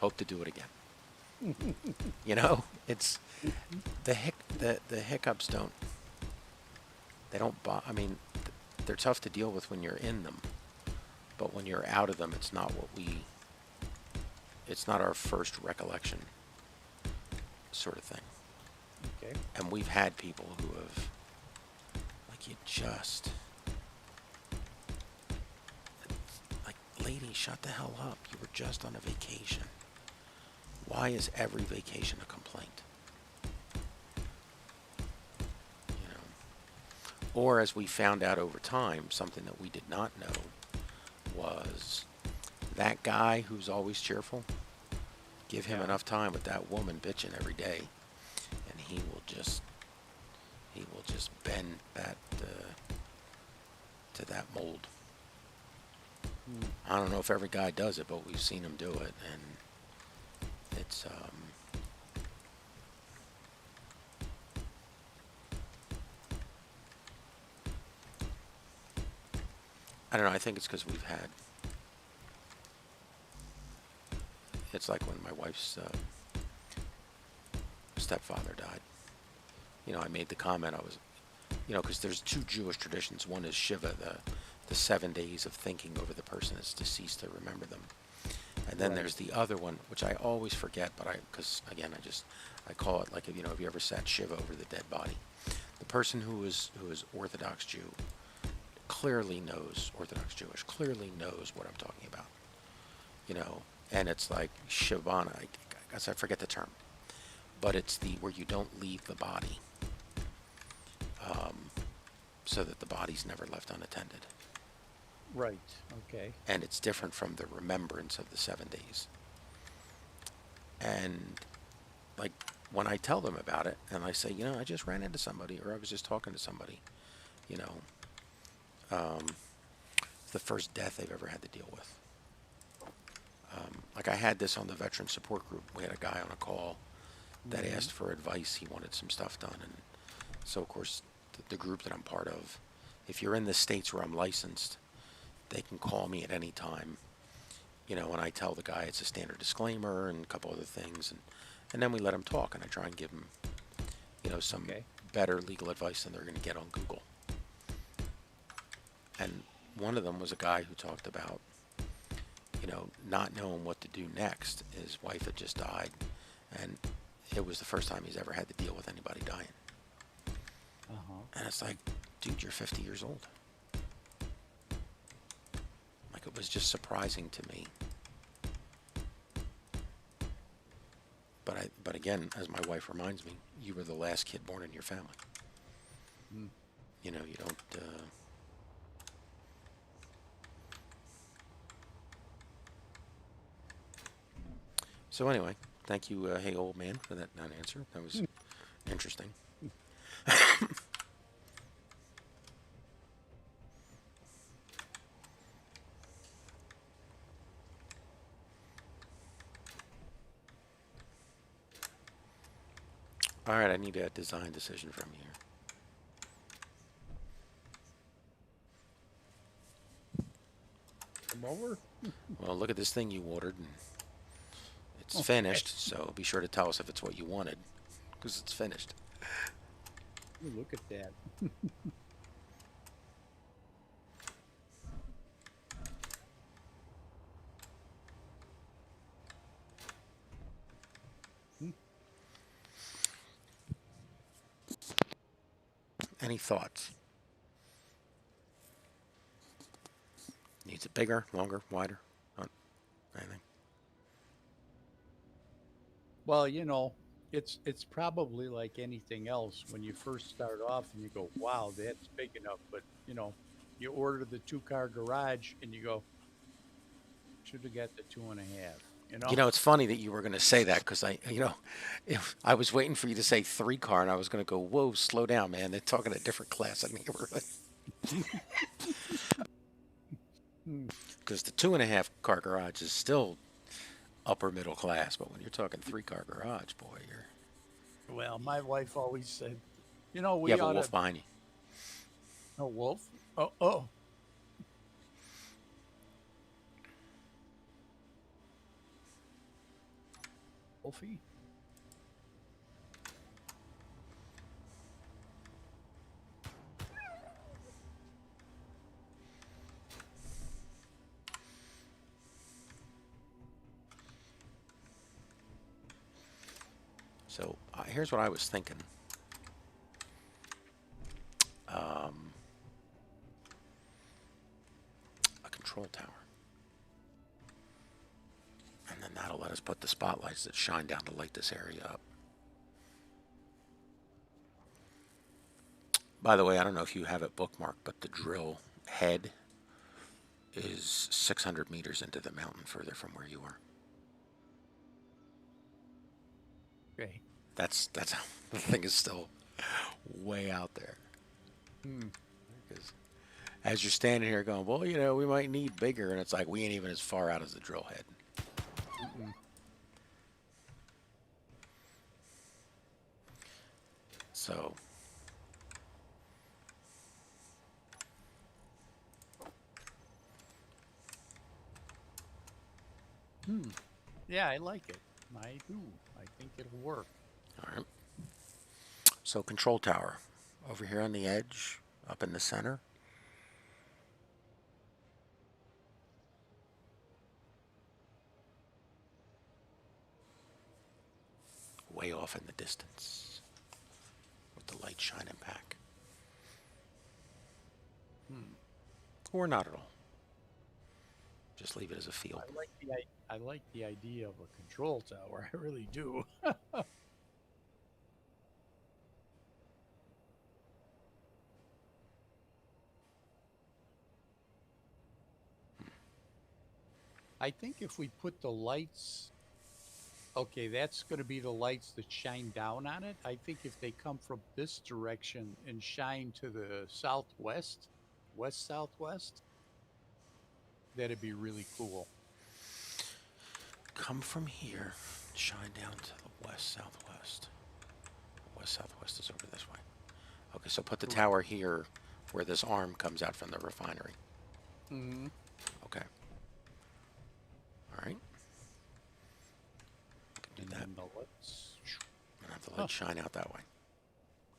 Hope to do it again. It's the hiccups I mean, they're tough to deal with when you're in them, but when you're out of them, it's not our first recollection sort of thing. Okay. And we've had people who have, lady, shut the hell up. You were just on a vacation. Why is every vacation a complaint? Or, as we found out over time, something that we did not know was that guy who's always cheerful, give him enough time with that woman bitching every day, and he will just bend that to that mold. I don't know if every guy does it, but we've seen him do it, and it's I don't know. I think it's because it's like when my wife's stepfather died. I made the comment, because there's two Jewish traditions. One is Shiva, the 7 days of thinking over the person that's deceased to remember them. And then there's the other one, which I always forget, but because again, I call it like, have you ever sat Shiva over the dead body? The person who is Orthodox Jew clearly knows, Orthodox Jewish, clearly knows what I'm talking about. And it's like Shavana, I guess I forget the term, but it's where you don't leave the body, so that the body's never left unattended. Right. Okay. And it's different from the remembrance of the 7 days. And when I tell them about it, and I say, I just ran into somebody, or I was just talking to somebody, the first death they've ever had to deal with. I had this on the veteran support group. We had a guy on a call that asked for advice. He wanted some stuff done. And so, of course, the group that I'm part of, if you're in the states where I'm licensed, they can call me at any time. And I tell the guy it's a standard disclaimer and a couple other things. And then we let him talk, and I try and give him, some better legal advice than they're going to get on Google. And one of them was a guy who talked about, not knowing what to do next. His wife had just died, and it was the first time he's ever had to deal with anybody dying. And it's like, dude, you're 50 years old. It was just surprising to me. But again, as my wife reminds me, you were the last kid born in your family. You don't. So anyway, thank you, hey old man, for that non-answer. That was interesting. All right, I need a design decision from you here. Come over. Well, look at this thing you ordered, and it's finished, so be sure to tell us if it's what you wanted, because it's finished. Ooh, look at that. Any thoughts? Needs it bigger, longer, wider? Anything? Well, it's probably like anything else. When you first start off and you go, "Wow, that's big enough," but you order the 2-car garage and you go, "Should have got the 2.5." You You know? know, it's funny that you were going to say that because if I was waiting for you to say 3-car, and I was going to go, whoa, slow down, man. They're talking a different class of neighborhood. Hmm. Because the 2.5-car garage is still upper middle class, but when you're talking 3-car garage, boy, Well, my wife always said, you we have a ought wolf to. behind you. A wolf? Oh, Wolfie. So here's what I was thinking. Um, a control tower. And then that'll let us put the spotlights that shine down to light this area up. By the way, I don't know if you have it bookmarked, but the drill head is 600 meters into the mountain further from where you are. Okay. That's how the thing is still way out there. Hmm. Because as you're standing here going, well, we might need bigger, and it's like we ain't even as far out as the drill head. Mm-mm. So Hmm. Yeah, I like it. I do. I think it'll work. all right. So control tower over here on the edge, up in the center. Way off in the distance with the light shining back. Hmm. Or not at all. Just leave it as a field. I like the idea of a control tower. I really do. I think if we put the lights, okay, that's going to be the lights that shine down on it. I think if they come from this direction and shine to the southwest, west southwest, that'd be really cool. Come from here, shine down to the west southwest. West southwest is over this way. Okay, so put the Correct. tower here where this arm comes out from the refinery. Mm-hmm. Okay. All right. Do And that. then the lights. And have the light shine out that way.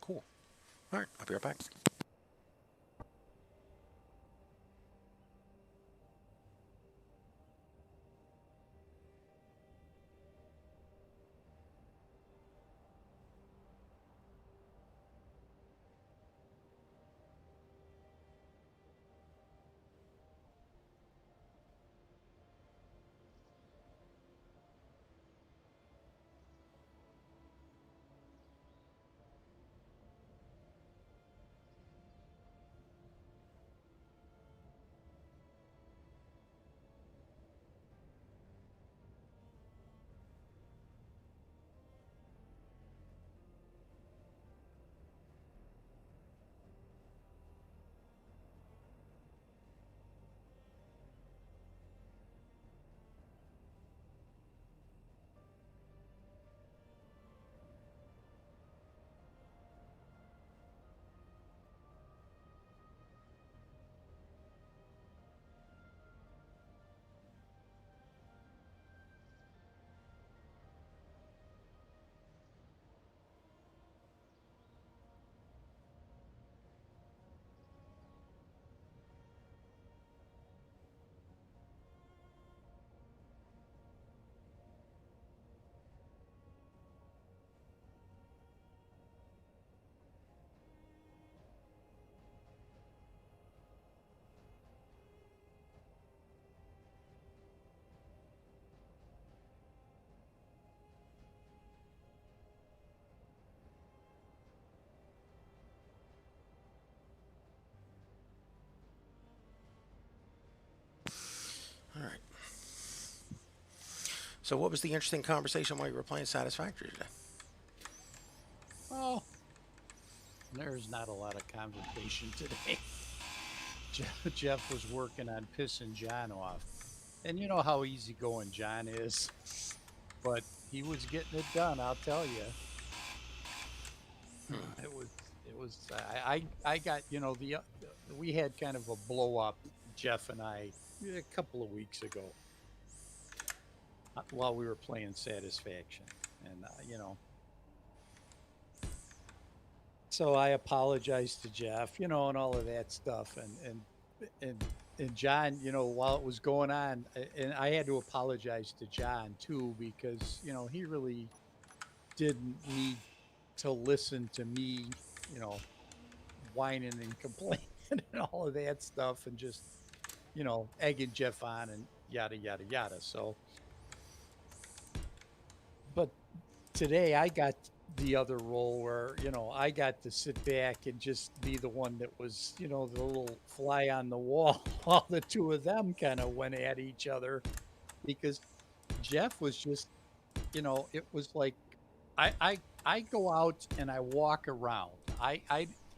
Cool. All right, I'll be right back. So what was the interesting conversation while you were playing Satisfactory today? Oh, there's not a lot of conversation today. Jeff was working on pissing John off. And you know how easygoing John is. But he was getting it done, I'll tell you. It was, I got, we had kind of a blow up, Jeff and I, a couple of weeks ago while we were playing Satisfaction. And, so I apologized to Jeff, and all of that stuff. And John, while it was going on, and I had to apologize to John too, because, he really didn't need to listen to me, you know, whining and complaining and all of that stuff and just, egging Jeff on and yada, yada, yada. So, but today I got the other role where, I got to sit back and just be the one that was, the little fly on the wall while the two of them kind of went at each other because Jeff was just, it was like I go out and I walk around. I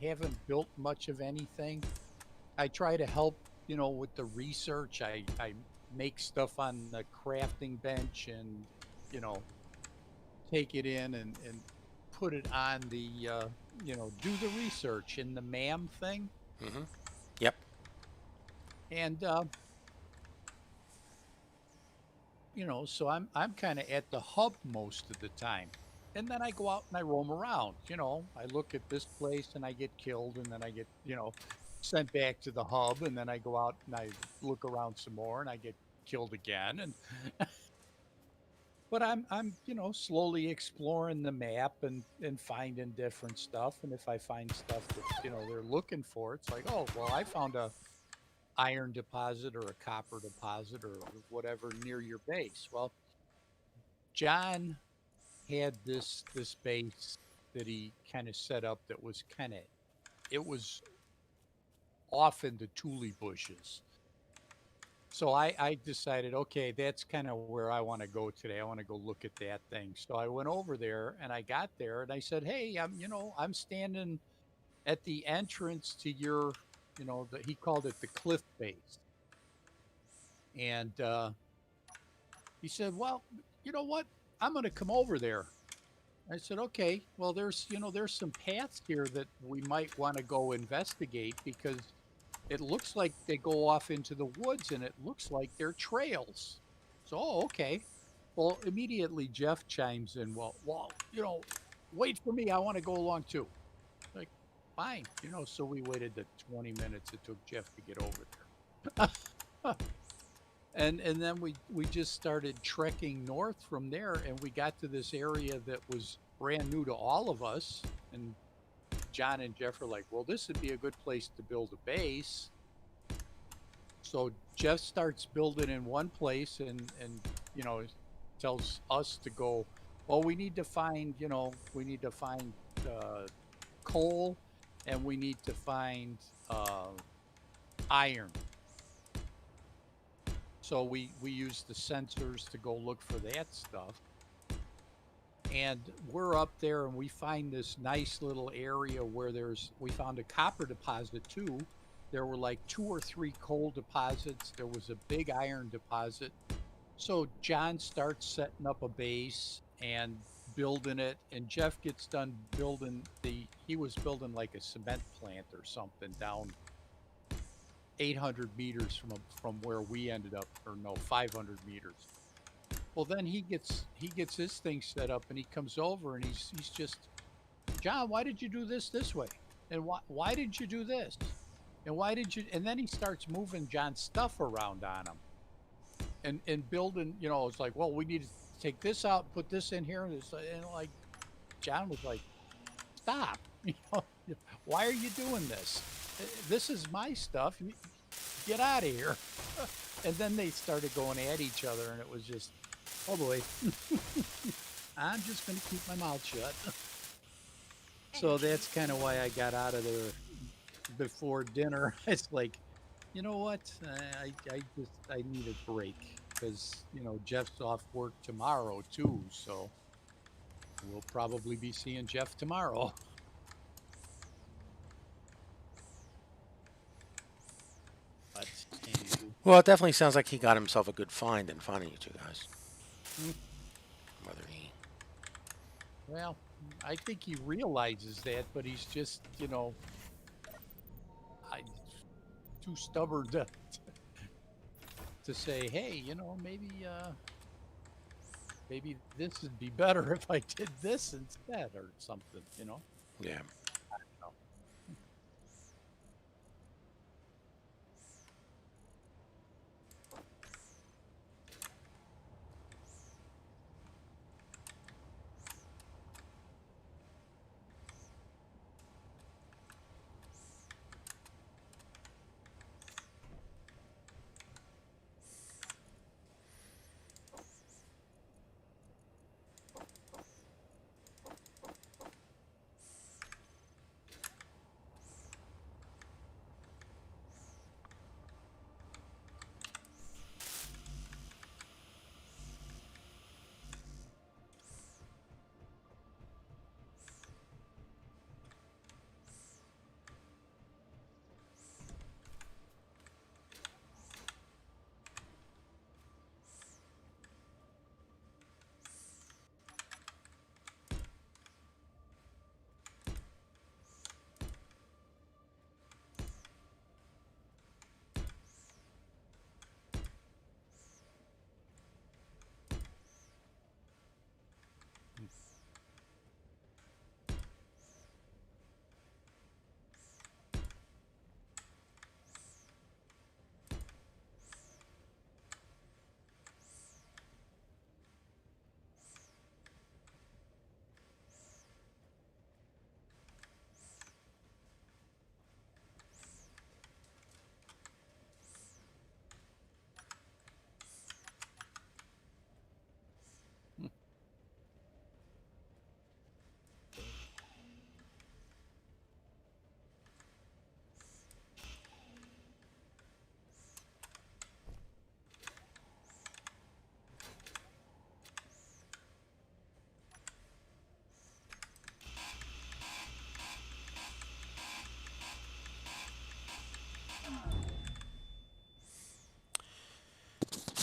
haven't built much of anything. I try to help, with the research. I make stuff on the crafting bench and, you know, take it in and put it on the, do the research in the MAM thing. Mm-hmm. Yep. And, so I'm kind of at the hub most of the time. And then I go out and I roam around, I look at this place and I get killed and then I get, sent back to the hub and then I go out and I look around some more and I get killed again. And but I'm slowly exploring the map and finding different stuff. And if I find stuff that, they're looking for, it's like, oh, well, I found a iron deposit or a copper deposit or whatever near your base. Well, John had this base that he kind of set up that was it was off in the Thule bushes. So I decided, okay, that's kind of where I want to go today. I want to go look at that thing. So I went over there and I got there and I said, hey, I'm standing at the entrance to your, he called it the cliff base. And he said, well, you know what? I'm going to come over there. I said, okay, well, there's some paths here that we might want to go investigate because it looks like they go off into the woods and it looks like they're trails. So, oh, okay. Well, immediately Jeff chimes in, well, wait for me. I want to go along too. Like, fine. So we waited the 20 minutes it took Jeff to get over there. And then we just started trekking north from there and we got to this area that was brand new to all of us. And John and Jeff are like, well, this would be a good place to build a base. So Jeff starts building in one place and tells us to go, well, we need to find coal and we need to find iron. So we use the sensors to go look for that stuff. And we're up there and we find this nice little area where we found a copper deposit too. There were like 2 or 3 coal deposits. There was a big iron deposit. So John starts setting up a base and building it. And Jeff gets done building he was building like a cement plant or something down 800 meters from where we ended up, or no, 500 meters. Well, then he gets his thing set up and he comes over and he's just, John, why did you do this way? And why did you do this? And why did you, and then he starts moving John's stuff around on him and building, it's like, well, we need to take this out, put this in here. And like, John was like, stop, why are you doing this? This is my stuff. Get out of here. And then they started going at each other and it was just, oh boy. I'm just going to keep my mouth shut. So that's kind of why I got out of there before dinner. It's like, you know what? I need a break. because Jeff's off work tomorrow too, so we'll probably be seeing Jeff tomorrow. But anywho, Well, it definitely sounds like he got himself a good find in finding you two guys. Mm. Whether he... well, I think he realizes that, but he's just I too stubborn to say, hey, maybe this would be better if I did this instead or something. Yeah. No.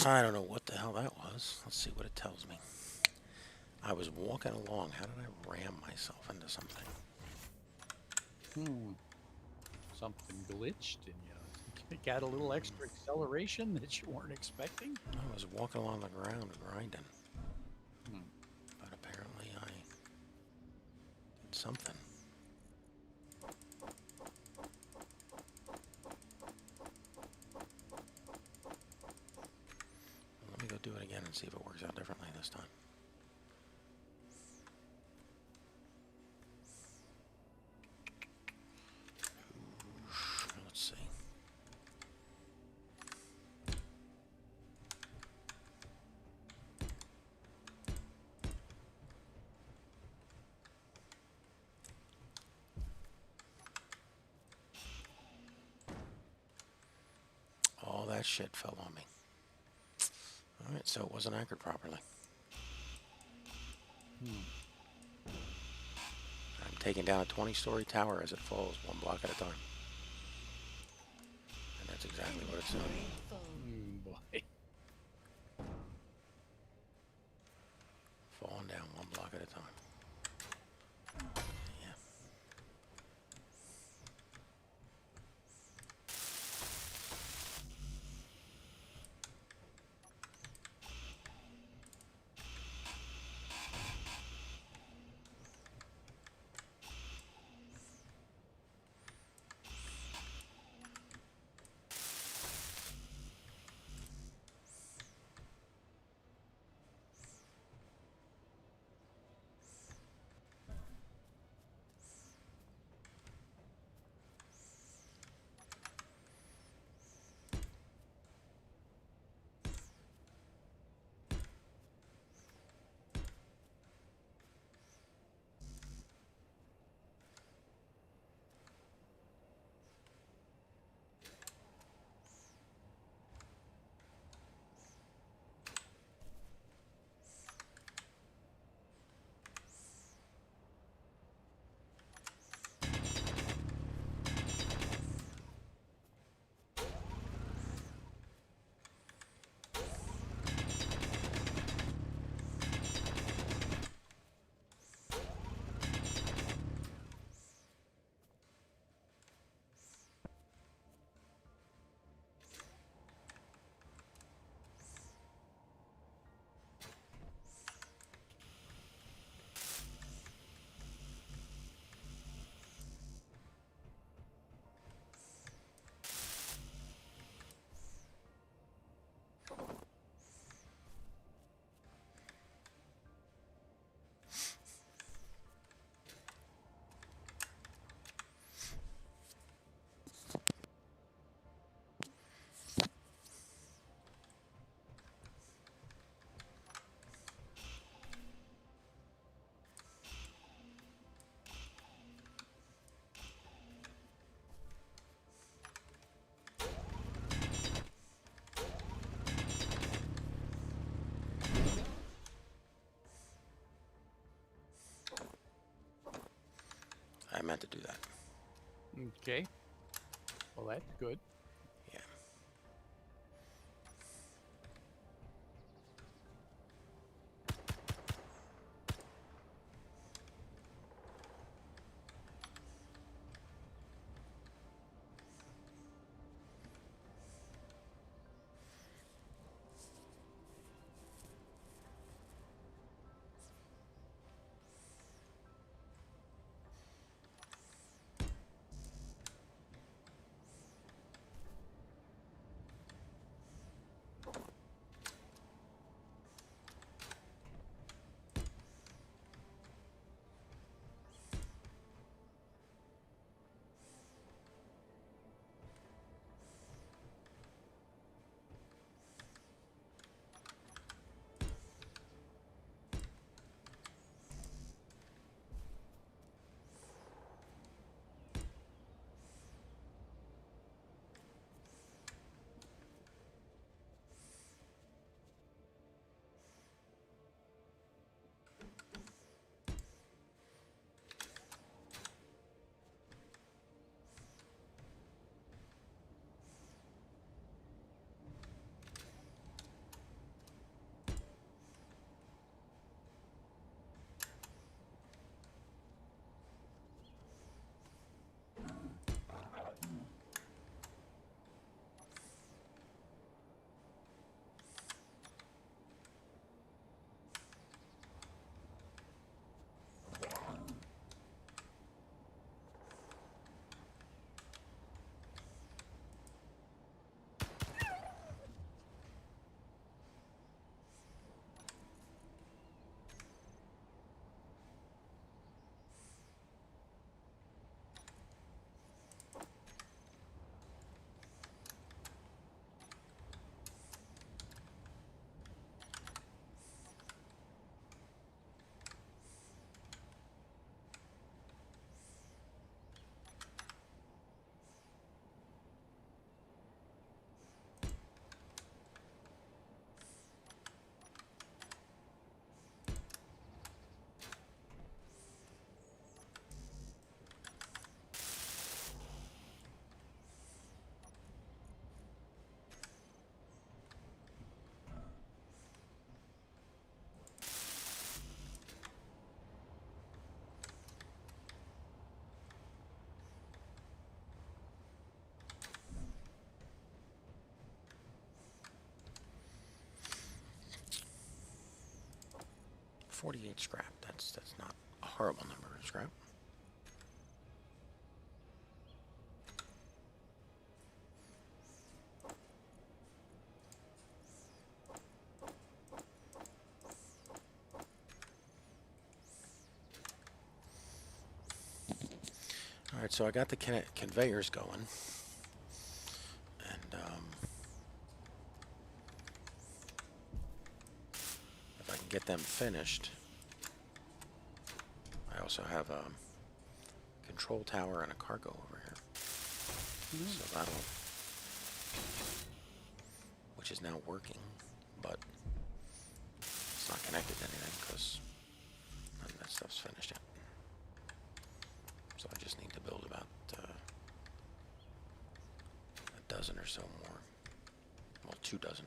I don't know what the hell that was. Let's see what it tells me. I was walking along. How did I ram myself into something? Something glitched and you got a little extra acceleration that you weren't expecting. I was walking along the ground grinding. Hmm. But apparently I did something. Let me go do it again and see if it works out differently this time. Let's see. All that shit fell on me. Alright, so it wasn't anchored properly. I'm taking down a 20-story tower as it falls, one block at a time. And that's exactly what it's doing. Full. Boy. Falling down one block at a time. Yeah. meant to do that. Okay. Well, that's good. Yeah. .48 scrap. That's not a horrible number of scrap. All right, so I got the conveyors going, and if I can get them finished, I also have a control tower and a cargo over here. So that'll, which is now working, but it's not connected to anything because none of that stuff's finished yet. So I just need to build about a dozen or so more. Well, 2 dozen.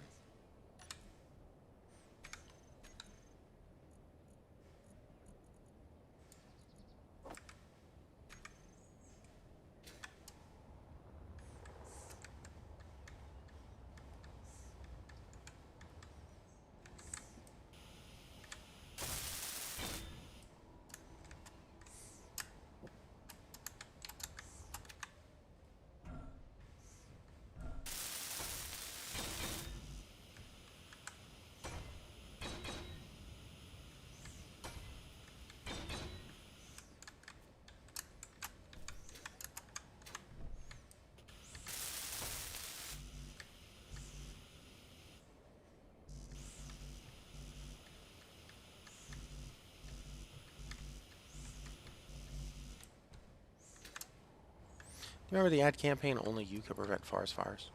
Remember the ad campaign, only you could prevent forest fires?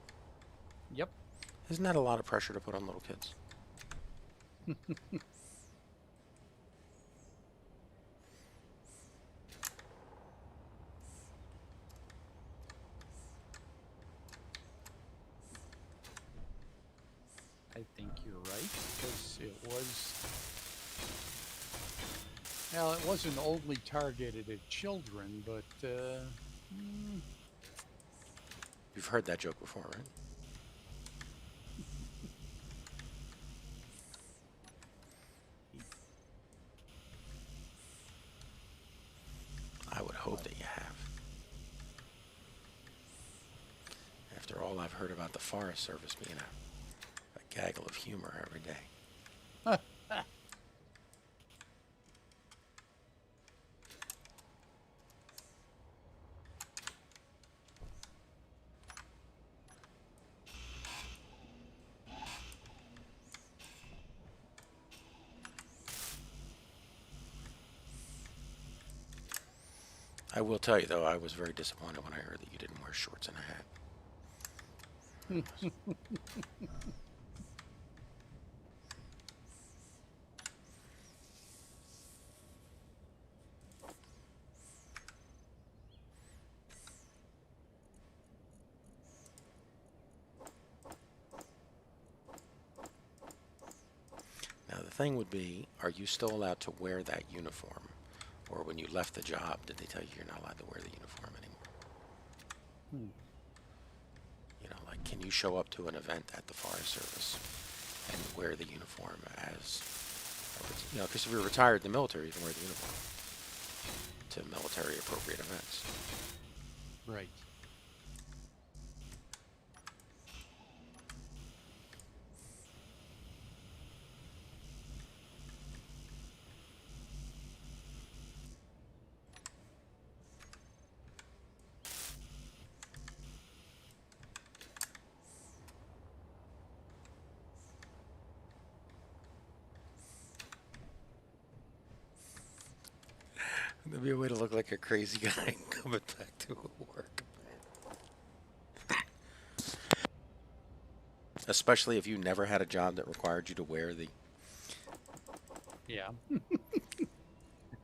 Yep. Isn't that a lot of pressure to put on little kids? I think you're right, because it was. Well, it wasn't only targeted at children, but You've heard that joke before, right? I would hope that you have. After all I've heard about the Forest Service being a gaggle of humor every day. I will tell you, though, I was very disappointed when I heard that you didn't wear shorts and a hat. Now, the thing would be, are you still allowed to wear that uniform? Or when you left the job, did they tell you you're not allowed to wear the uniform anymore? You know, like, can you show up to an event at the Forest Service and wear the uniform as, you know, because if you're retired in the military, you can wear the uniform to military appropriate events. right. That'd be a way to look like a crazy guy coming back to work. Especially if you never had a job that required you to wear the... Yeah.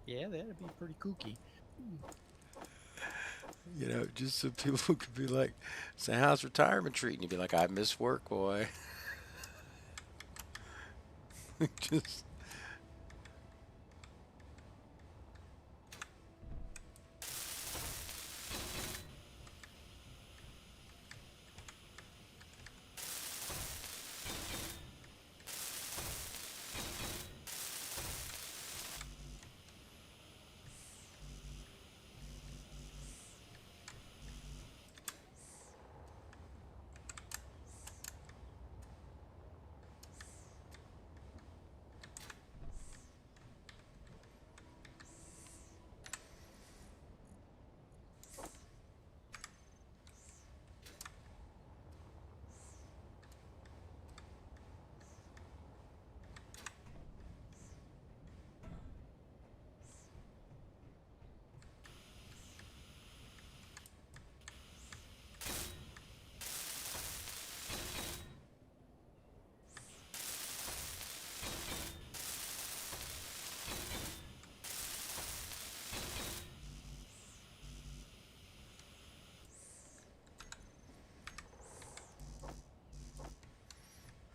Yeah, that'd be pretty kooky. You know, just so people could be like, so how's retirement treating you? Be like, I miss work, boy. Just...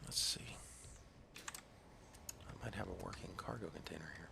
Let's see. I might have a working cargo container here.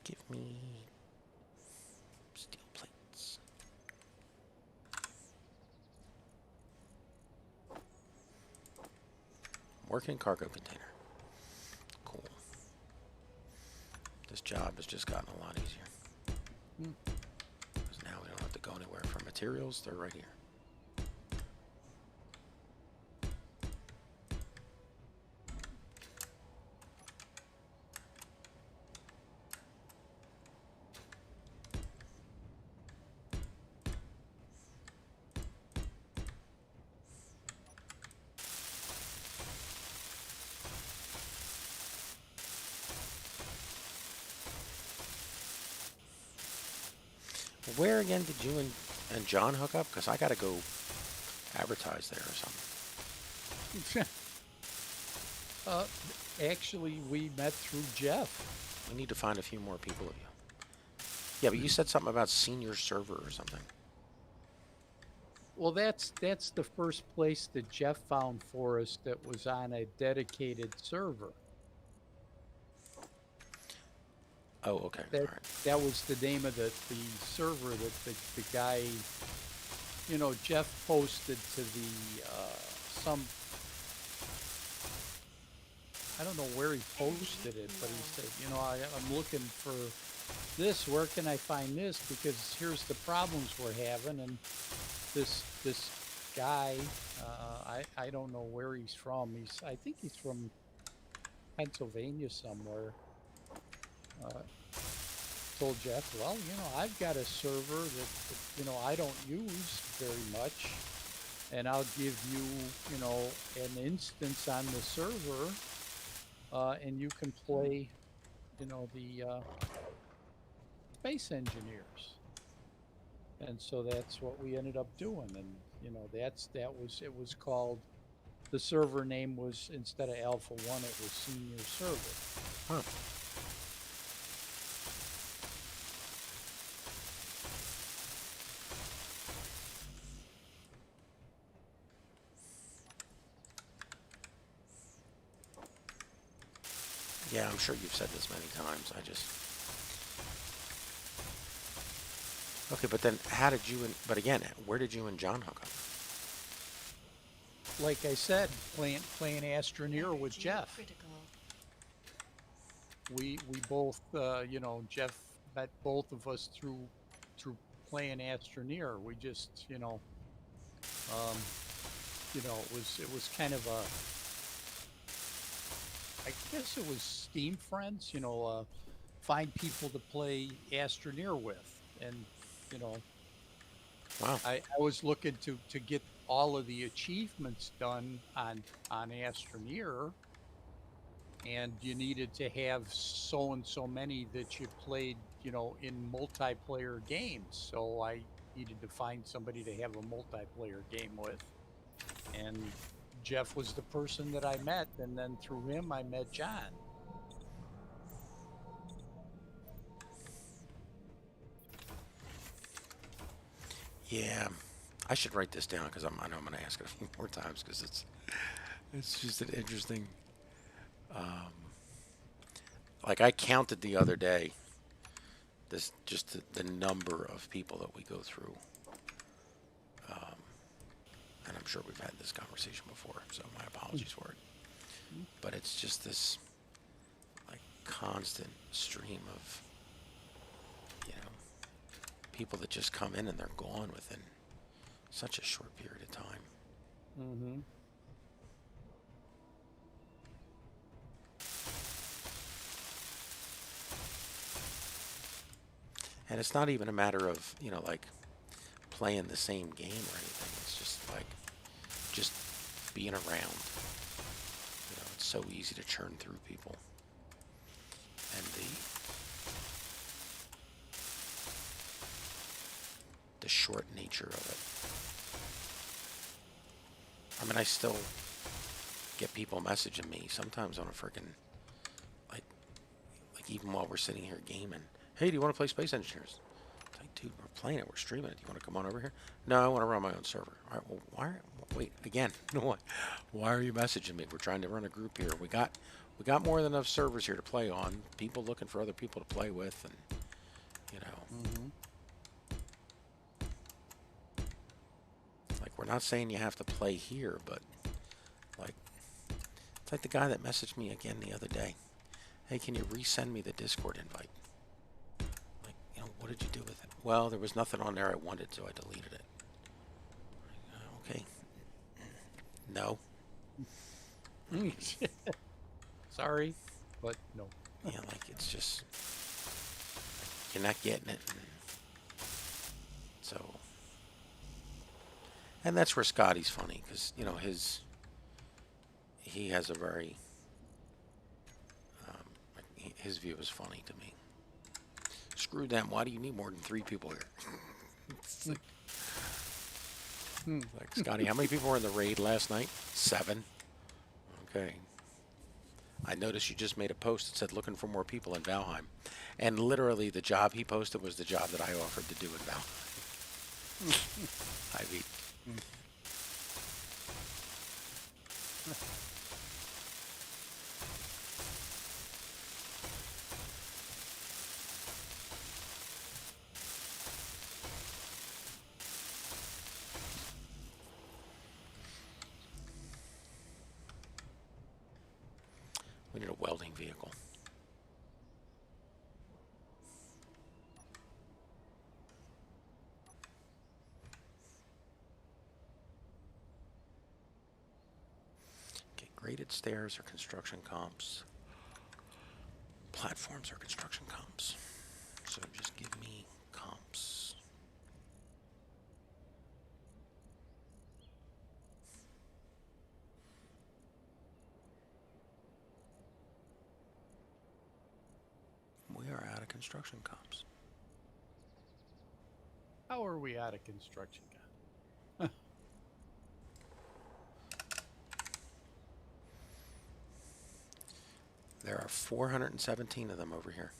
Give me steel plates. Working cargo container. Cool. This job has just gotten a lot easier. Because now we don't have to go anywhere for materials. They're right here. Where again did you and John hook up? Because I got to go advertise there or something. uh, actually, we met through Jeff. We need to find a few more people of you. Yeah, but you said something about senior server or something. Well, that's the first place that Jeff found for us that was on a dedicated server. Oh, okay. That All right. that was the name of the server that the guy, you know, Jeff posted to the some, I don't know where he posted it, but he said, you know, I'm looking for this. Where can I find this? Because here's the problems we're having. And this guy, I don't know where he's from. I think he's from Pennsylvania somewhere. Told Jeff, well, you know, I've got a server that you know I don't use very much, and I'll give you, you know, an instance on the server, and you can play, you know, the Space Engineers. And so that's what we ended up doing. And you know, it was called, the server name was, instead of Alpha 1, it was Senior Server. Huh. Yeah, I'm sure you've said this many times. I just... Okay, but then how did you and... But again, where did you and John hook up? Like I said, playing Astroneer with Energy Jeff. critical. We both, you know, Jeff met both of us through playing Astroneer. We just, you know, it was kind of a, I guess it was Steam friends, you know, find people to play Astroneer with. And, you know, Wow. I was looking to get all of the achievements done on Astroneer, and you needed to have so and so many that you played, you know, in multiplayer games. So I needed to find somebody to have a multiplayer game with, and Jeff was the person that I met, and then through him I met John. Yeah. I should write this down because I know I'm going to ask it a few more times because it's just an interesting... like I counted the other day the number of people that we go through. And I'm sure we've had this conversation before, so my apologies for it. But it's just this like constant stream of, you know, people that just come in and they're gone within such a short period of time. Mm-hmm. And it's not even a matter of, you know, like playing the same game or anything. It's just like just being around. You know, it's so easy to churn through people. And the short nature of it. I mean, I still get people messaging me sometimes on a freaking, like even while we're sitting here gaming. Hey, do you want to play Space Engineers? It's like, dude, we're playing it. We're streaming it. Do you want to come on over here? No, I want to run my own server. All right, well, wait, again, why are you messaging me? We're trying to run a group here. We got more than enough servers here to play on. People looking for other people to play with, and, you know. Mm-hmm. Like, we're not saying you have to play here, but, like, it's like the guy that messaged me again the other day. Hey, can you resend me the Discord invite? Like, you know, what did you do with it? Well, there was nothing on there I wanted, so I deleted it. Okay. No. Sorry, but no. Yeah, like, it's just, you're not getting it. So, and that's where Scotty's funny, because, you know, he has a very, his view is funny to me. screw them. Why do you need more than 3 people here? It's like, Scotty, how many people were in the raid last night? 7. Okay. I noticed you just made a post that said looking for more people in Valheim. And literally the job he posted was the job that I offered to do in Valheim. I beat. We need a welding vehicle. Okay, graded stairs or construction comps. Platforms or construction comps. So just give me comps. We are out of construction comps. How are we out of construction, guy? There are 417 of them over here.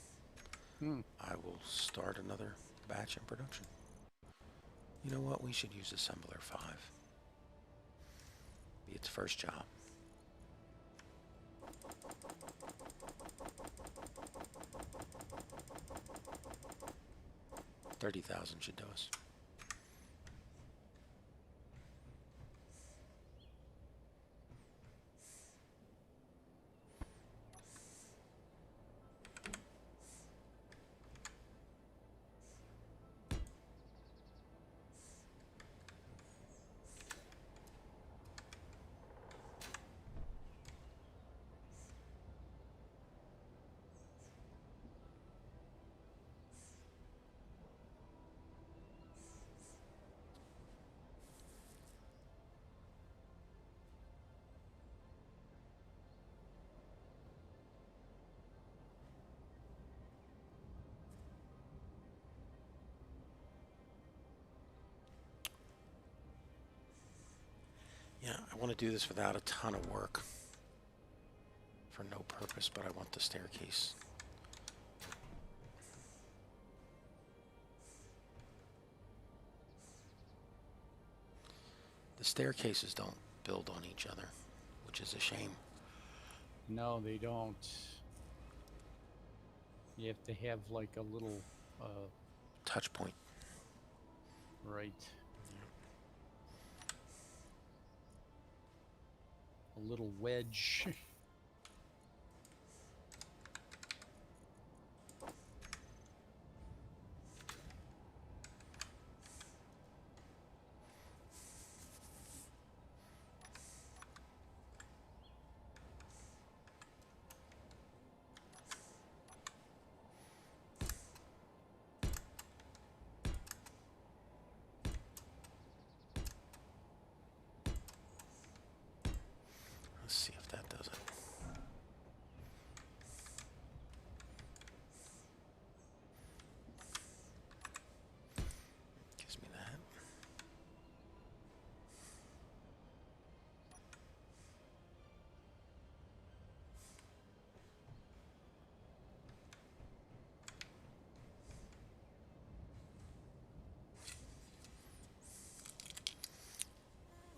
Hmm. I will start another batch in production. You know what? We should use Assembler 5. Be its first job. $30,000 should do us. Yeah, I want to do this without a ton of work. For no purpose, but I want the staircase. The staircases don't build on each other, which is a shame. No, they don't. You have to have like a little, Touch point. right. A little wedge. Let's see if that does it. Gives me that.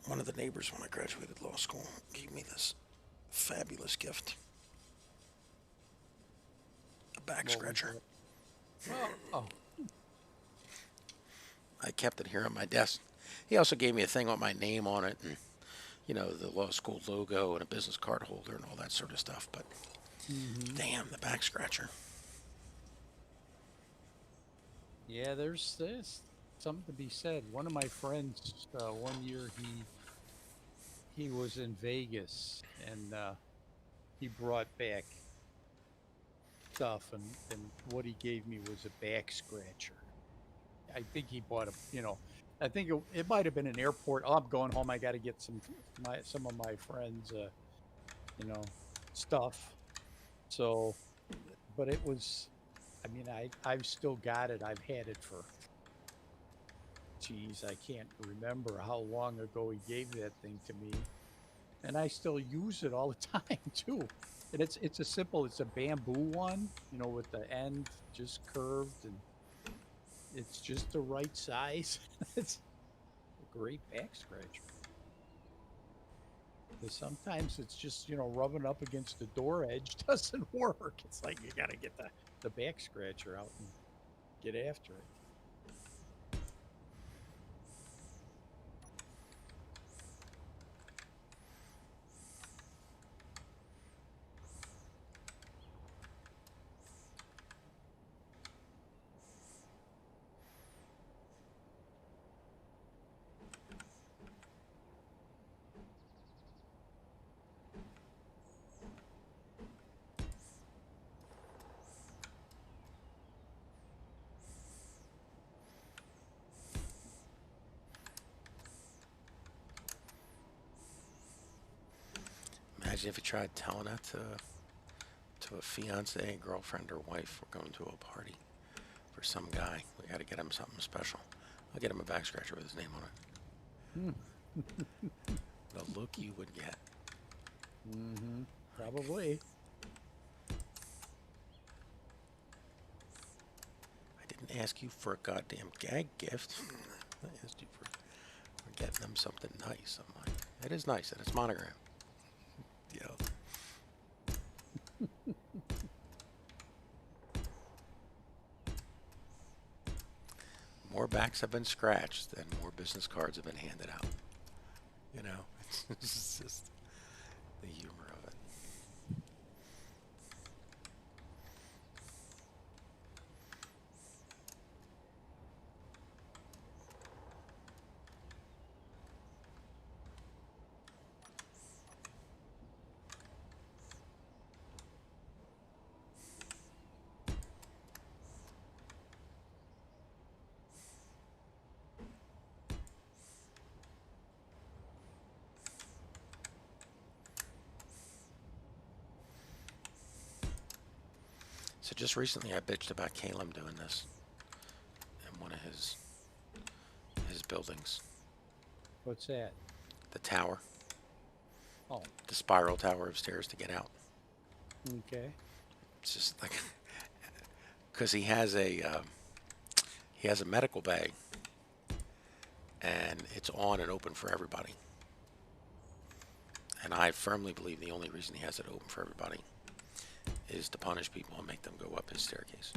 One of the neighbors when I graduated law school gave me this fabulous gift. A back What was scratcher. it? Oh, I kept it here on my desk. He also gave me a thing with my name on it and, you know, the law school logo and a business card holder and all that sort of stuff. But damn, the back scratcher. yeah. There's something to be said. One of my friends, one year he was in Vegas and he brought back stuff, and what he gave me was a back scratcher. I think he bought I think it might have been an airport. Oh, I'm going home. I got to get some of my friends, stuff. So, but it was I mean, I've still got it. I've had it for, geez, I can't remember how long ago he gave that thing to me, and I still use it all the time too. And it's a simple, it's a bamboo one, you know, with the end just curved, and it's just the right size. It's a great back scratcher. Because sometimes it's just, you know, rubbing up against the door edge doesn't work. It's like you got to get the back scratcher out and get after it. Imagine if you tried telling that to a fiance, girlfriend, or wife. We're going to a party for some guy. We got to get him something special. I'll get him a back scratcher with his name on it. The look you would get. Mm-hmm. Probably. I didn't ask you for a goddamn gag gift. I asked you for getting them something nice. I'm like, it is nice, and it's monogram. Yeah. More backs have been scratched than more business cards have been handed out. You know, it's just the humor of it. So just recently I bitched about Caleb doing this in one of his buildings. What's that? The tower. Oh, The spiral tower of stairs to get out. okay. It's just like, because he has a medical bag, and it's on and open for everybody. And I firmly believe the only reason he has it open for everybody is to punish people and make them go up his staircase.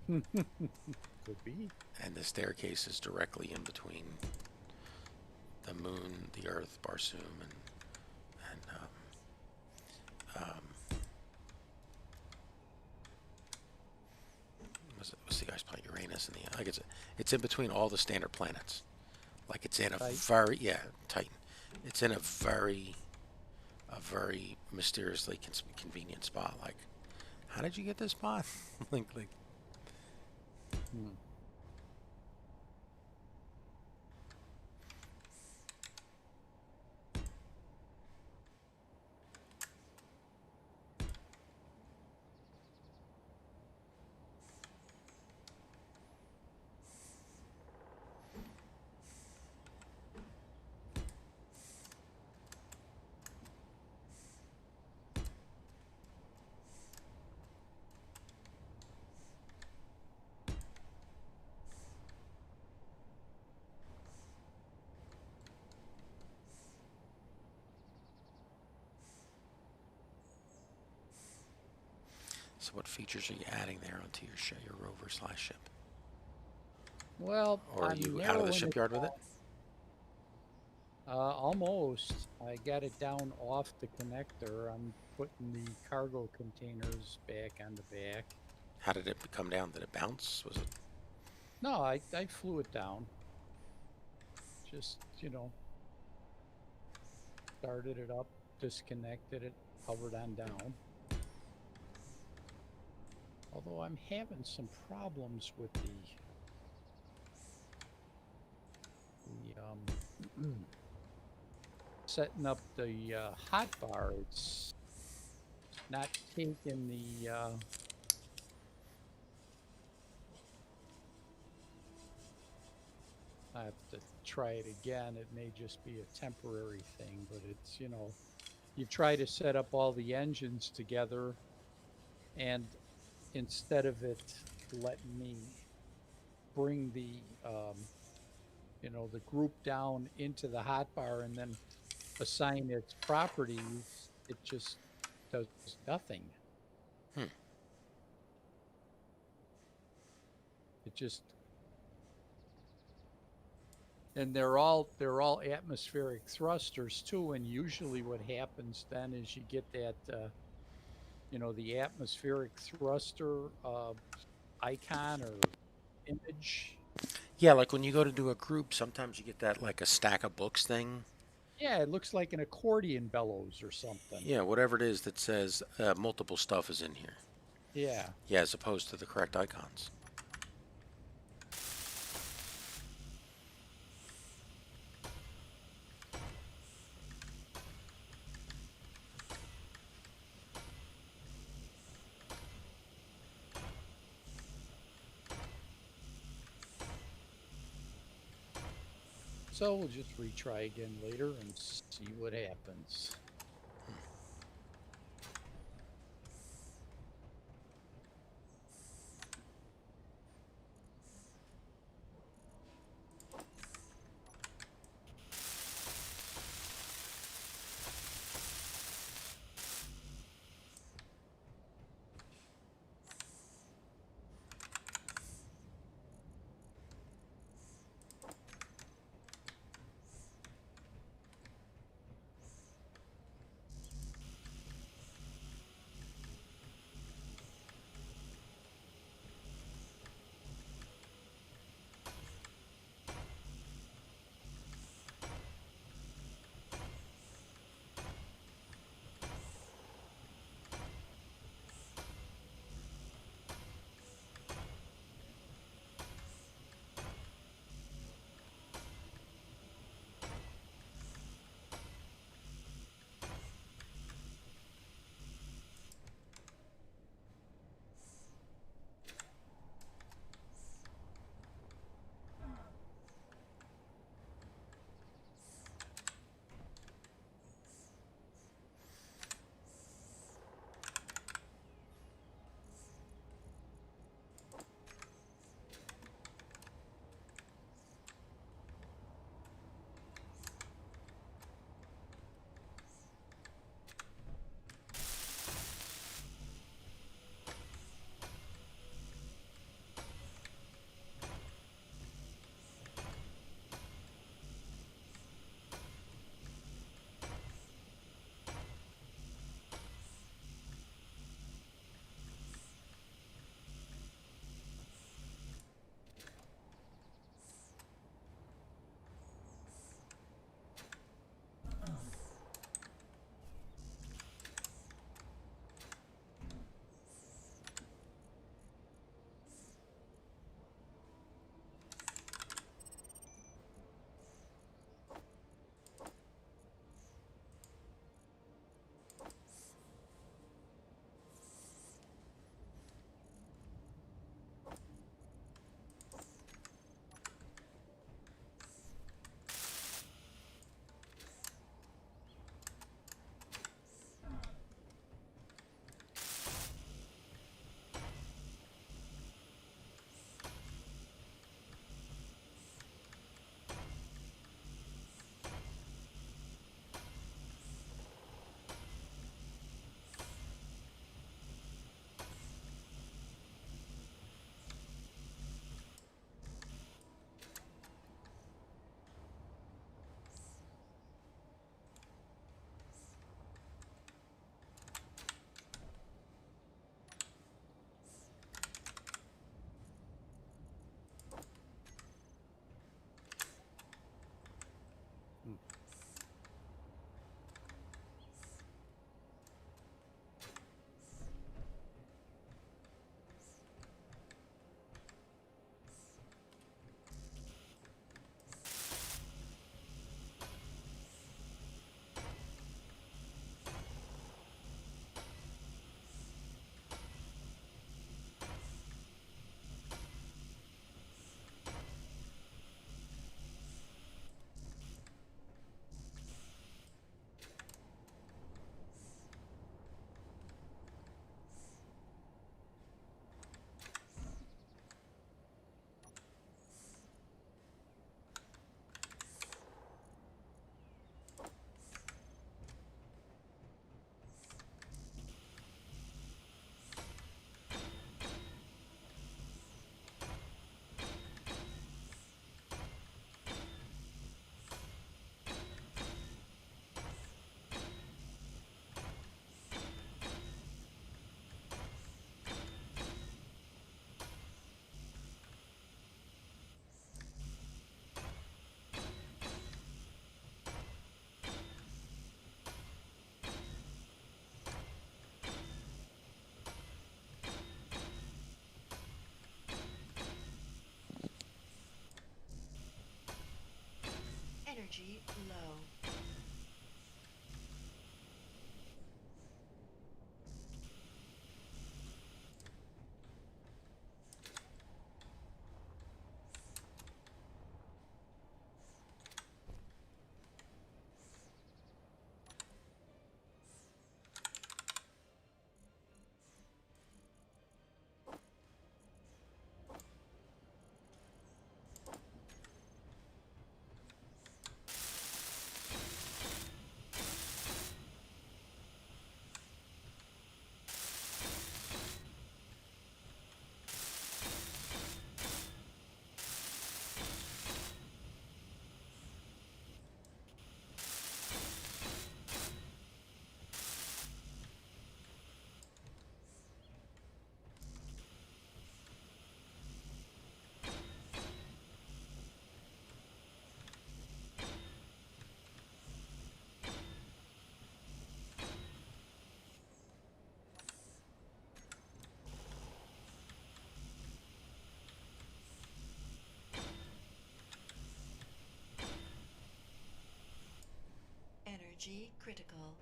Could be. And the staircase is directly in between the moon, the earth, Barsoom, and what's the ice planet Uranus, and the like it's in between all the standard planets. Like it's in a Titan. Titan. It's in a very mysteriously convenient spot. Like, how did you get this spot? like. Hmm. So what features are you adding there onto your rover/ship? Well, Or are I'm you out of the narrowing it shipyard with it? almost. I got it down off the connector. I'm putting the cargo containers back on the back. How did it come down? Did it bounce? Was it? No, I flew it down. Just, you know, started it up, disconnected it, hovered on down. Although I'm having some problems with the setting up the hot bar. It's not taking the I have to try it again. It may just be a temporary thing, but it's, you try to set up all the engines together, and instead of it letting me bring the group down into the hotbar and then assign its properties, it just does nothing. Hmm. It just and they're all atmospheric thrusters too, and usually what happens then is you get that the atmospheric thruster icon or image. Yeah, like when you go to do a group, sometimes you get that like a stack of books thing. Yeah, it looks like an accordion bellows or something. Yeah, whatever it is that says multiple stuff is in here. Yeah. Yeah, as opposed to the correct icons. So we'll just retry again later and see what happens. Energy low. Energy critical.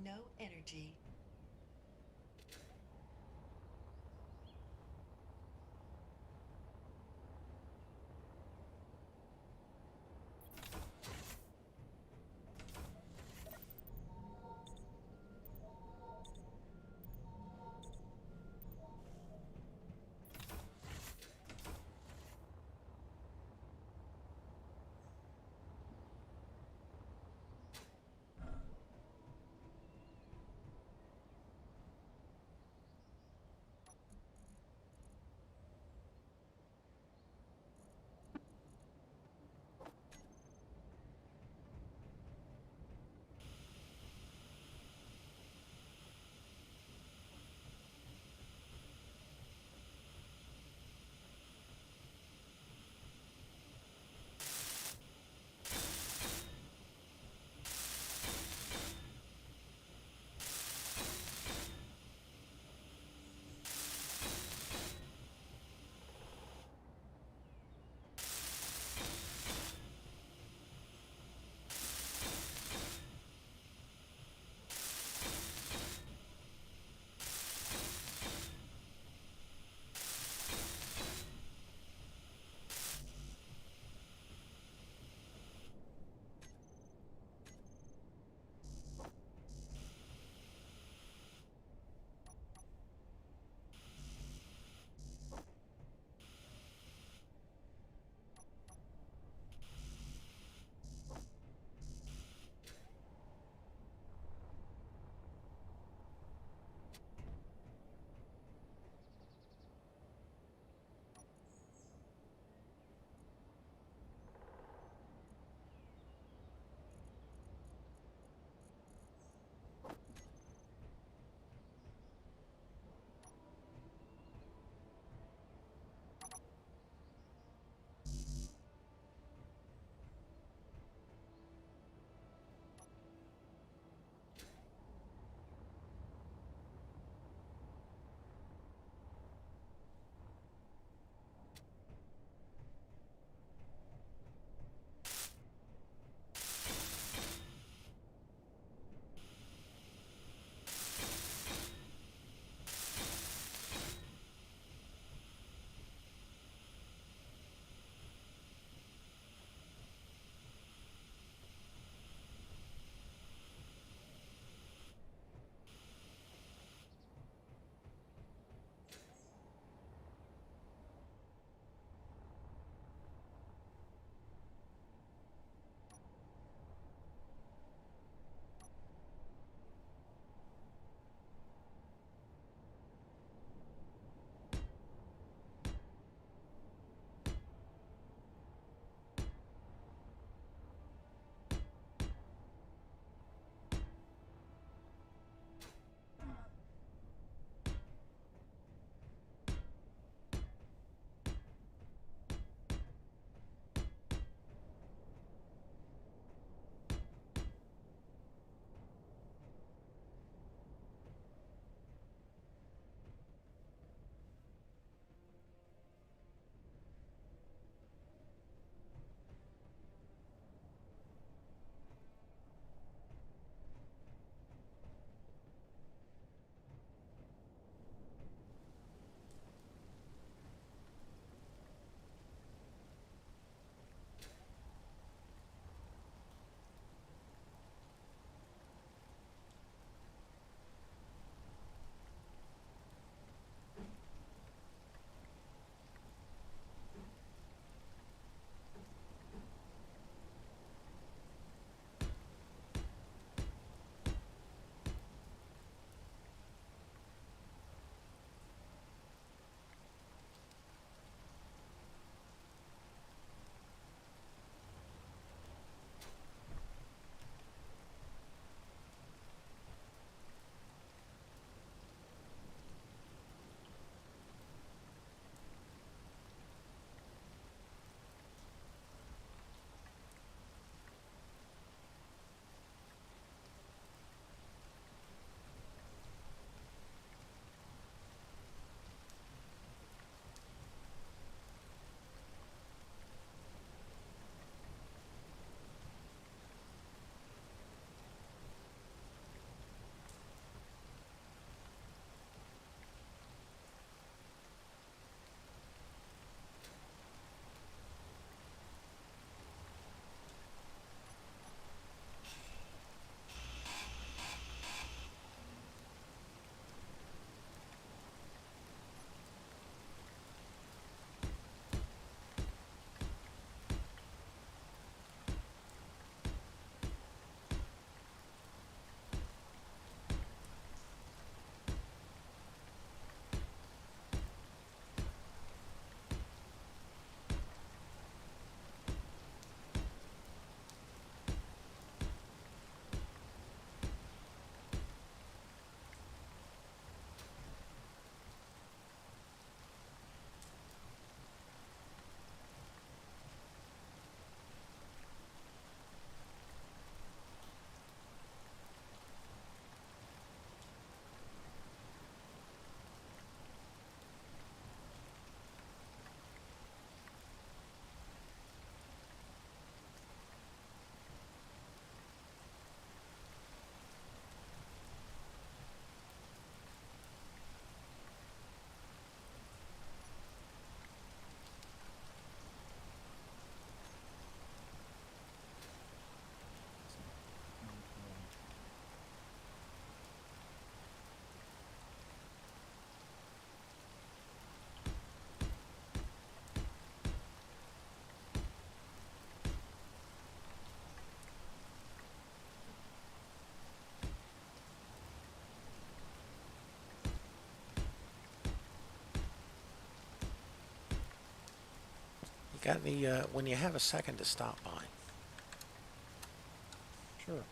No energy. Got any, when you have a second to stop by. Sure.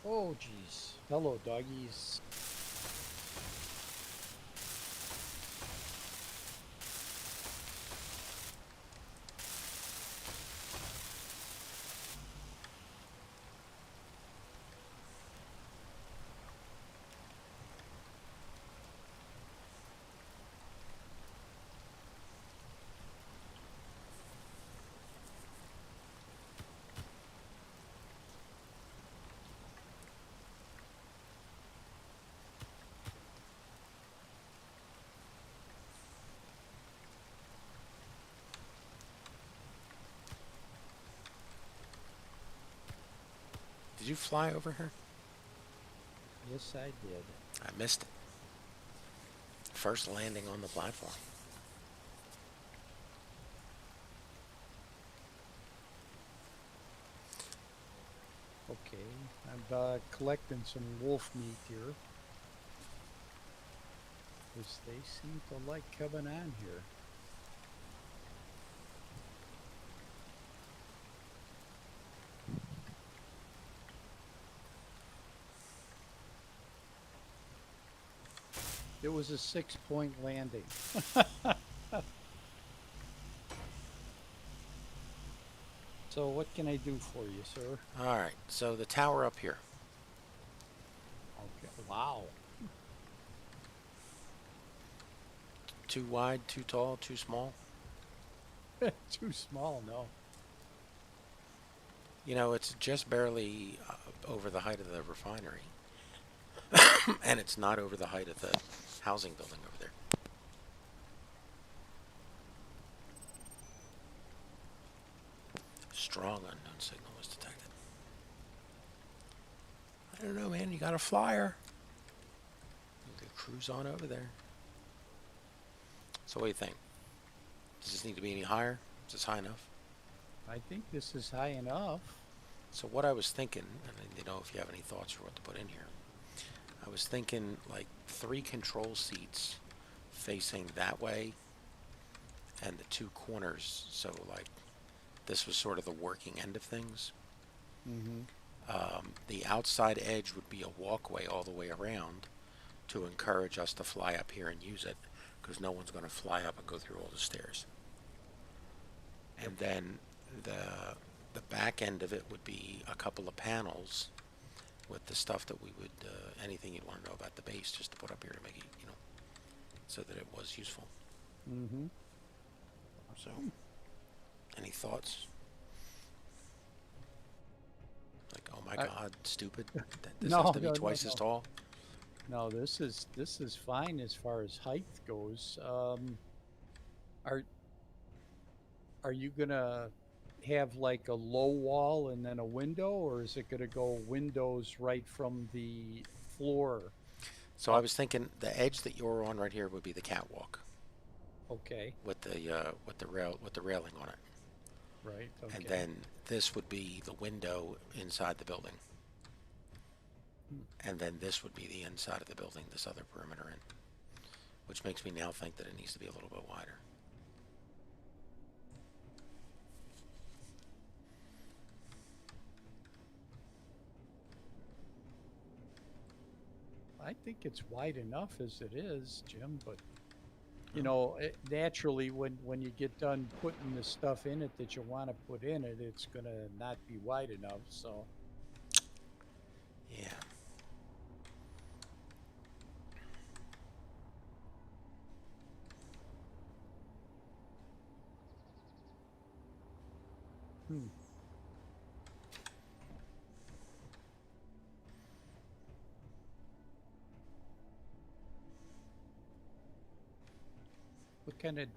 Oh, jeez. Hello, doggies. Did you fly over here? Yes, I did. I missed it. First landing on the platform. Okay, I'm collecting some wolf meat here. Because they seem to like coming on here. It was a 6-point landing. So what can I do for you, sir? All right, so the tower up here. Okay. Wow. Too wide, too tall, too small? Too small, no. You know, it's just barely over the height of the refinery. And it's not over the height of the housing building over there. Strong unknown signal was detected. I don't know, man. You got a flyer. You could cruise on over there. So what do you think? Does this need to be any higher? Is this high enough? I think this is high enough. So what I was thinking, and you know, if you have any thoughts for what to put in here, I was thinking like 3 control seats facing that way and the 2 corners. So like this was sort of the working end of things. The outside edge would be a walkway all the way around to encourage us to fly up here and use it, because no one's going to fly up and go through all the stairs. And then the back end of it would be a couple of panels with the stuff that we would, anything you'd want to know about the base, just to put up here to make it, you know, so that it was useful. So, any thoughts? Like, oh my God, stupid. This No, has to be no, twice no, as no. tall. No, this is fine as far as height goes. Are you gonna have like a low wall and then a window, or is it gonna go windows right from the floor? So I was thinking the edge that you're on right here would be the catwalk Okay, with the railing on it. right. Okay. And then this would be the window inside the building. And then this would be the inside of the building, this other perimeter in. Which makes me now think that it needs to be a little bit wider. think it's wide enough as it is, Jim, but you know, naturally when you get done putting the stuff in it that you want to put in it, it's going to not be wide enough, so Yeah. hmm. What kind of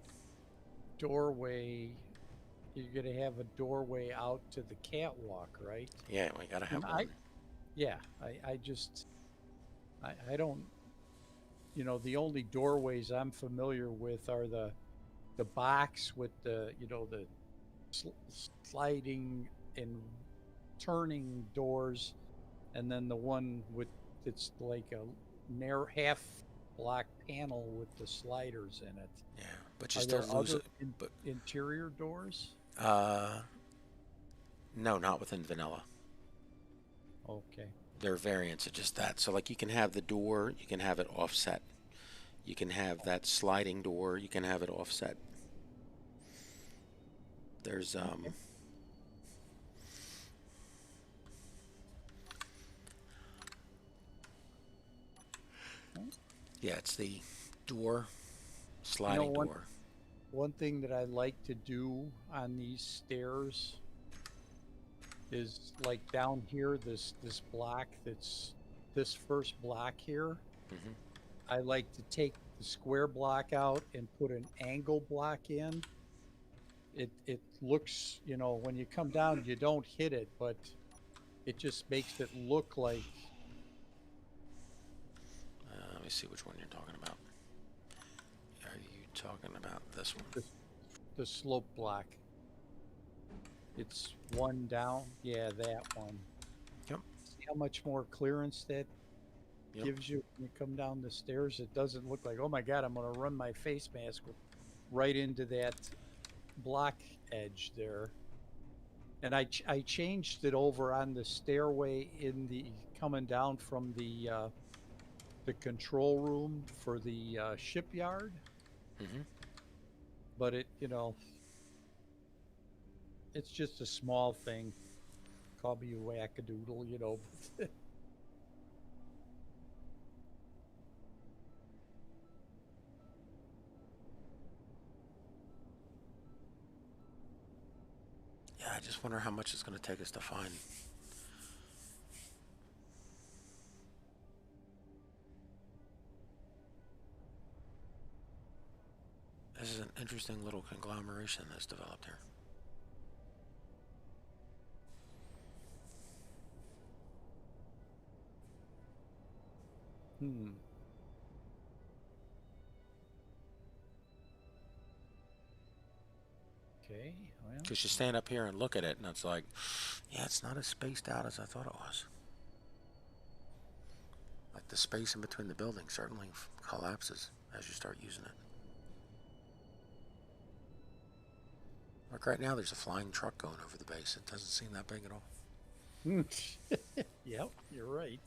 doorway? You're going to have a doorway out to the catwalk, right? Yeah, we gotta have And one. I don't, you know, the only doorways I'm familiar with are the box with the, you know, the sliding and turning doors, and then the one with it's like a narrow half block panel with the sliders in it. Yeah, but you Are still there lose other it. But interior doors? no, not within vanilla. Okay. There are variants of just that. So like you can have the door, you can have it offset. You can have that sliding door, you can have it offset. There's yeah, it's the door, sliding one door. one thing that I like to do on these stairs is like down here, this block that's this first block here. Hmm. I like to take the square block out and put an angle block in. It looks, you know, when you come down, you don't hit it, but it just makes it look like Let me see which one you're talking about. Are you talking about this one? the slope block. It's one down. Yeah, that one. Yep. See how much more clearance that Yep. gives you when you come down the stairs? It doesn't look like, oh my God, I'm going to run my face mask right into that block edge there. And I changed it over on the stairway in the coming down from the control room for the shipyard. Hmm. But it, you know, it's just a small thing. Call me a wackadoodle, you know. Yeah, I just wonder how much it's going to take us to find. This is an interesting little conglomeration that's developed here. Hmm. Okay. Well, Because you stand up here and look at it, and it's like, yeah, it's not as spaced out as I thought it was. Like the space in between the buildings certainly collapses as you start using it. Like right now, there's a flying truck going over the base. It doesn't seem that big at all. yep, you're right.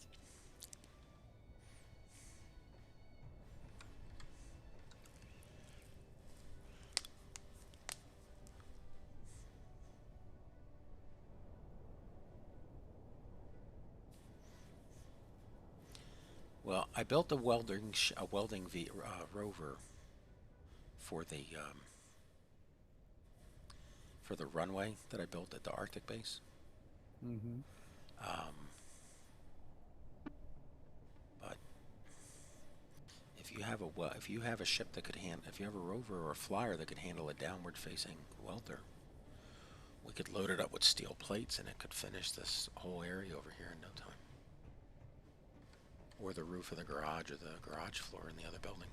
Well, I built a welding rover for the runway that I built at the Arctic base. Mm-hmm. Um, but if you have a ship that could if you have a rover or a flyer that could handle a downward-facing welder, we could load it up with steel plates and it could finish this whole area over here in no time. Or the roof of the garage or the garage floor in the other building.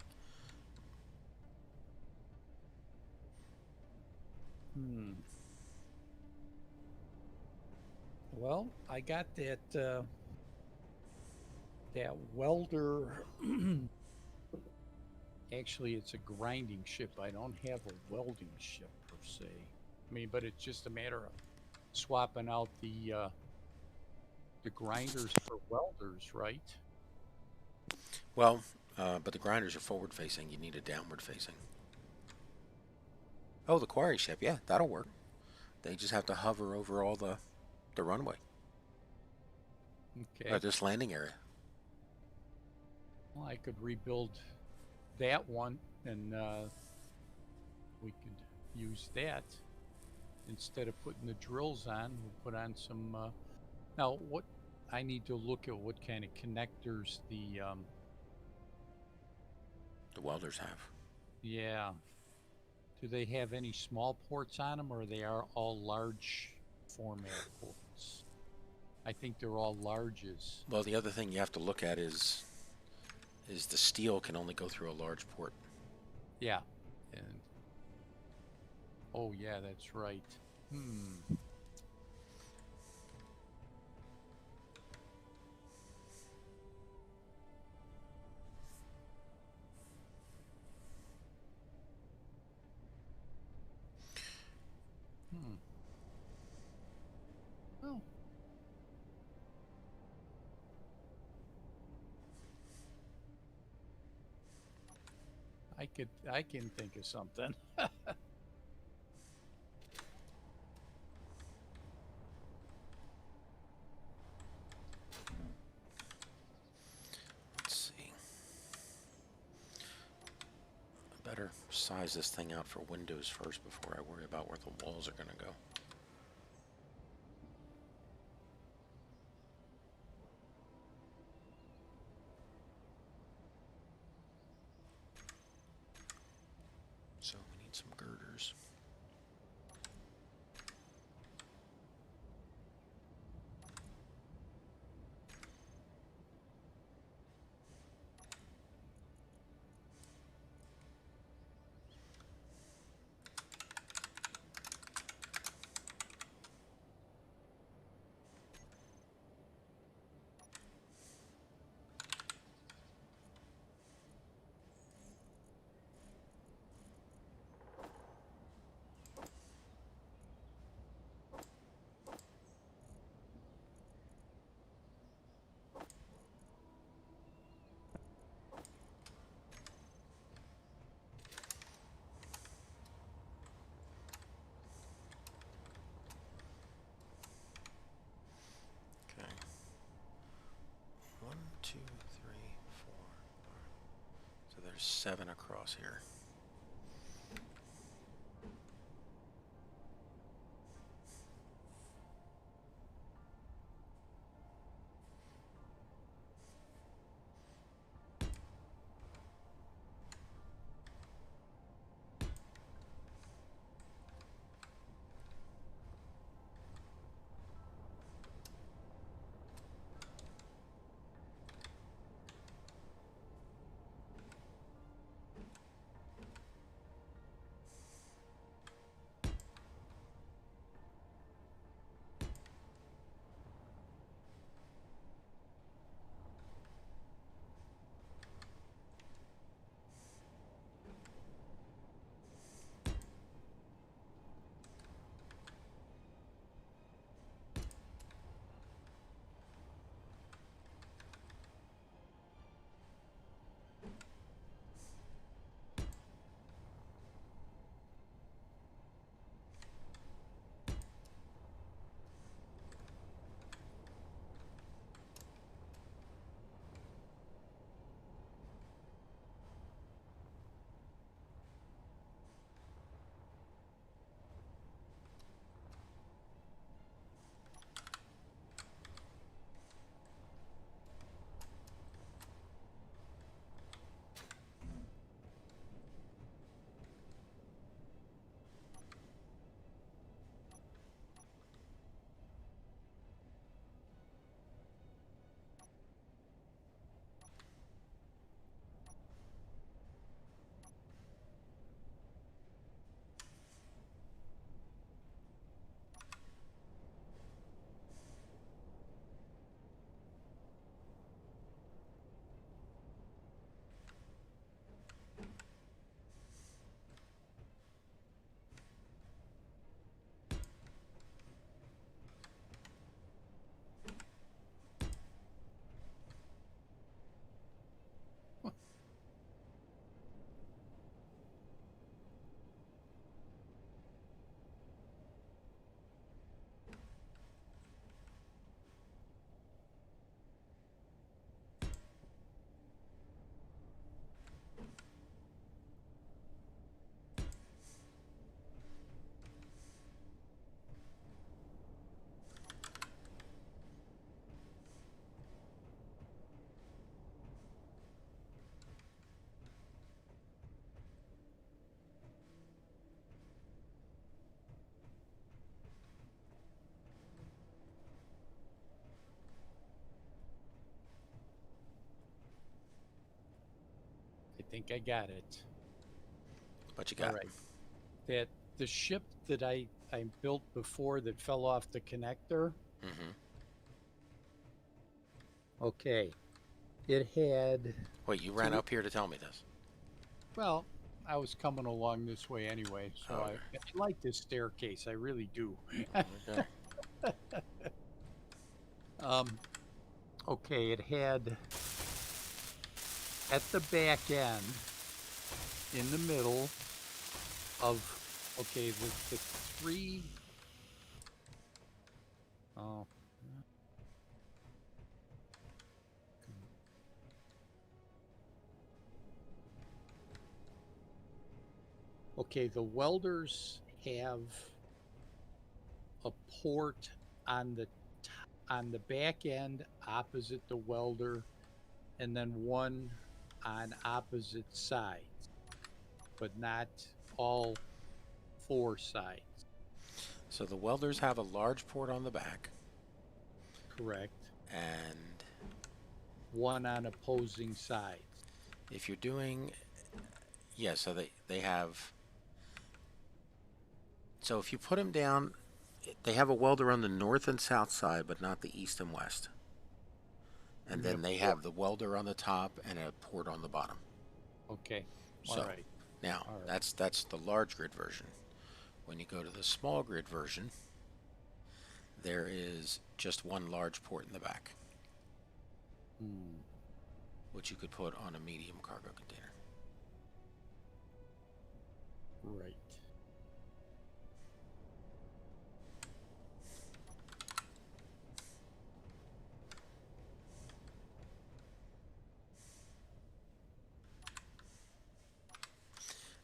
Hmm. Well, I got that that welder. Actually, it's a grinding ship. I don't have a welding ship per se. I mean, but it's just a matter of swapping out the grinders for welders, right? Well, but the grinders are forward facing. You need a downward facing. Oh, the quarry ship. Yeah, that'll work. They just have to hover over all the runway. Okay. This landing area. Well, I could rebuild that one, and we could use that instead of putting the drills on. We'll put on some. Now, what I need to look at what kind of connectors the welders have. yeah. Do they have any small ports on them, or they are all large format ports? I think they're all larges. Well, the other thing you have to look at is the steel can only go through a large port. Yeah. And oh yeah, that's right. Oh. I can think of something. Let's see. I better size this thing out for windows first before I worry about where the walls are going to go. So we need some girders. Okay. 1, 2, 3, 4, 5. So there's 7 across here. think I got it. What you got? All right. That the ship that I built before that fell off the connector. Mm-hmm. Okay. It had, Wait, you ran up here to tell me this? well, I was coming along this way anyway, so Okay. I like this staircase. I really do. Okay. Okay, it had at the back end, in the middle of, okay, the three, oh, okay, the welders have a port on the back end opposite the welder, and then one on opposite sides, but not all four sides. So the welders have a large port on the back, Correct. and One on opposing sides. if you're doing, yeah, so they have, so if you put them down, they have a welder on the north and south side, but not the east and west. And then they have the welder on the top and a port on the bottom. Okay. So All right. now All right. that's the large grid version. When you go to the small grid version, there is just one large port in the back, which you could put on a medium cargo container. Right.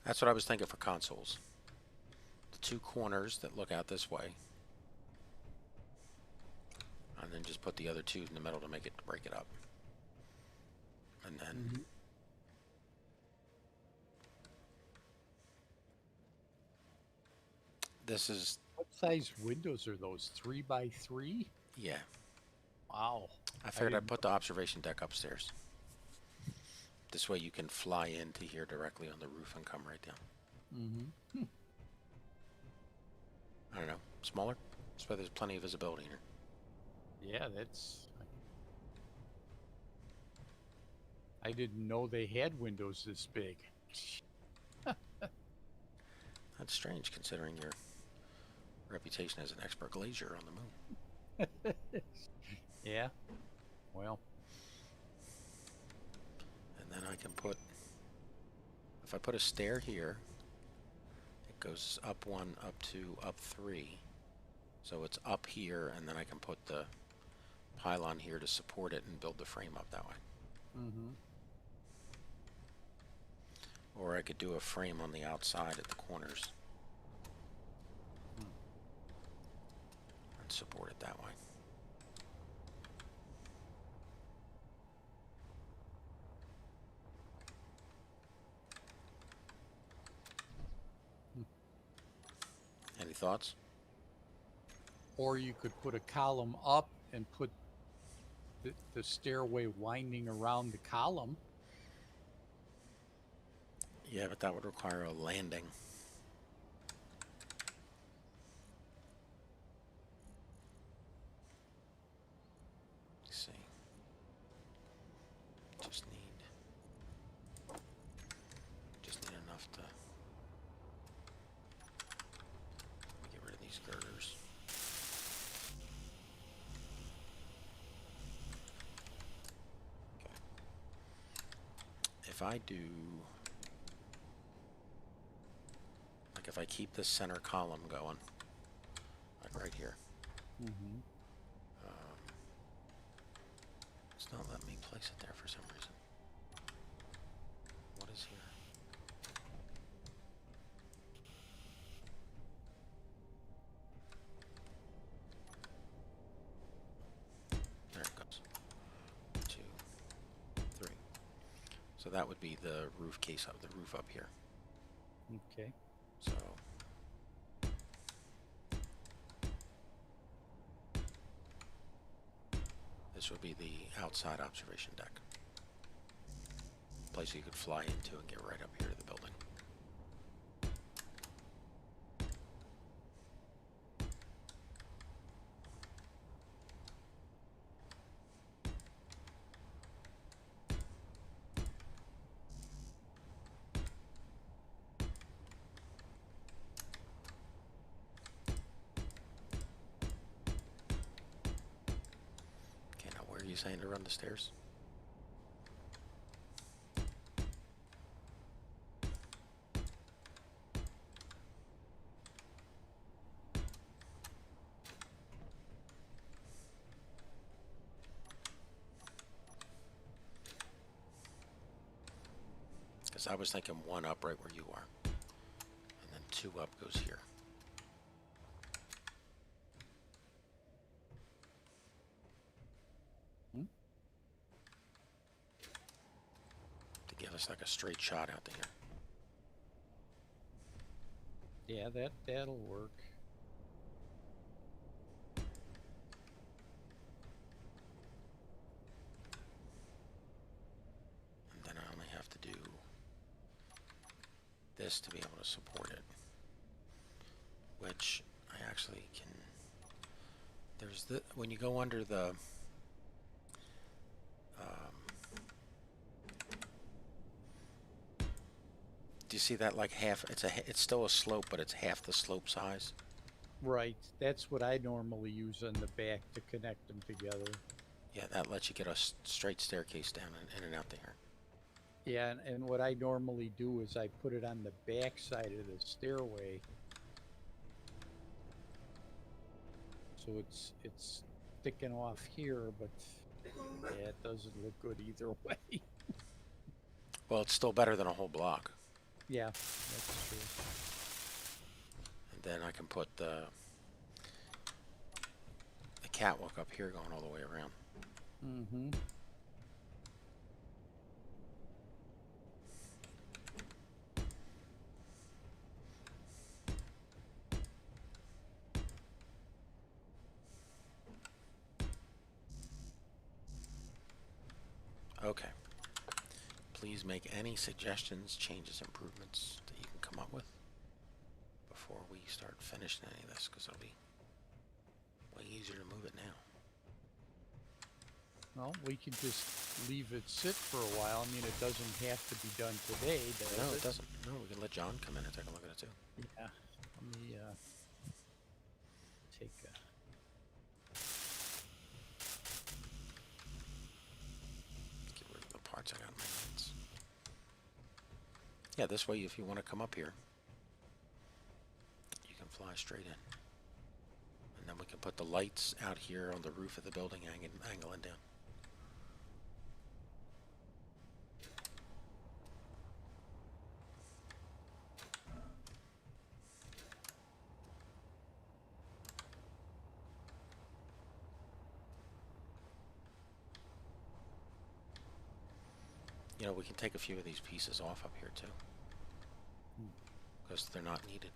That's what I was thinking for consoles. The two corners that look out this way, and then just put the other two in the middle to make it break it up. And then this is, What size windows are those? 3x3? yeah. Wow. I figured I'd didn't- put the observation deck upstairs. This way you can fly into here directly on the roof and come right down. Mm-hmm. I don't know, smaller? That's why there's plenty of visibility here. Yeah, that's. I didn't know they had windows this big. That's strange considering your reputation as an expert glazier on the moon. Yeah. Well. And then I can put, if I put a stair here, it goes up one, up two, up three. So it's up here, and then I can put the pylon here to support it and build the frame up that way. Mm-hmm. Or I could do a frame on the outside at the corners and support it that way. Any thoughts? Or you could put a column up and put the stairway winding around the column. Yeah, but that would require a landing. Let's see. Just need enough to get rid of these girders. Okay. If I do, like if I keep this center column going, like right here, Mm-hmm. it's not letting me place it there for some reason. What is here? There it goes. 2, 3. So that would be the roof case up, the roof up here. Okay. So this would be the outside observation deck. place you could fly into and get right up here to the building. Okay, now where are you saying to run the stairs? Because I was thinking one up right where you are. And then two up goes here. Hmm? To give us like a straight shot out there. Yeah, that'll work. And then I only have to do this to be able to support it. Which I actually can... There's the... When you go under the... do you see that like half? It's still a slope, but it's half the slope size. Right, that's what I normally use on the back to connect them together. Yeah, that lets you get a straight staircase down and in and out there. Yeah, and what I normally do is I put it on the back side of the stairway. So it's sticking off here, but yeah, it doesn't look good either way. Well, it's still better than a whole block. Yeah, that's true. And then I can put the catwalk up here going all the way around. Mm-hmm. Okay. Please make any suggestions, changes, improvements that you can come up with before we start finishing any of this, because it'll be way easier to move it now. Well, we can just leave it sit for a while. I mean, it doesn't have to be done today, does No, it? it doesn't. No, we can let John come in and take a look at it too. Yeah. Let me take a... Get rid of the parts I got in my hands. Yeah, this way, if you want to come up here, you can fly straight in. And then we can put the lights out here on the roof of the building, angling down. You know, we can take a few of these pieces off up here too, because they're not needed.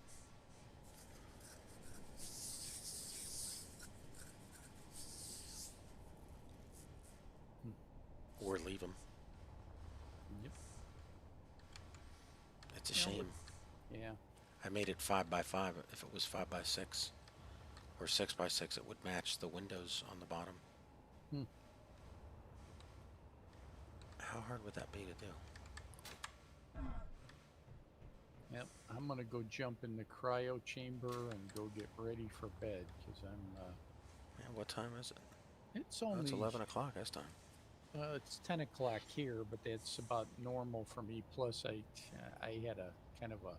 Or leave them. Yep. It's a Yeah, shame. Yeah. I made it 5x5. If it was 5x6 or 6x6, it would match the windows on the bottom. Hmm. How hard would that be to do? Yep. I'm gonna go jump in the cryo chamber and go get ready for bed because I'm. Man, what time is it? It's Oh, only. it's 11 o'clock this time. It's 10 o'clock here, but that's about normal for me. Plus, I had a kind of a.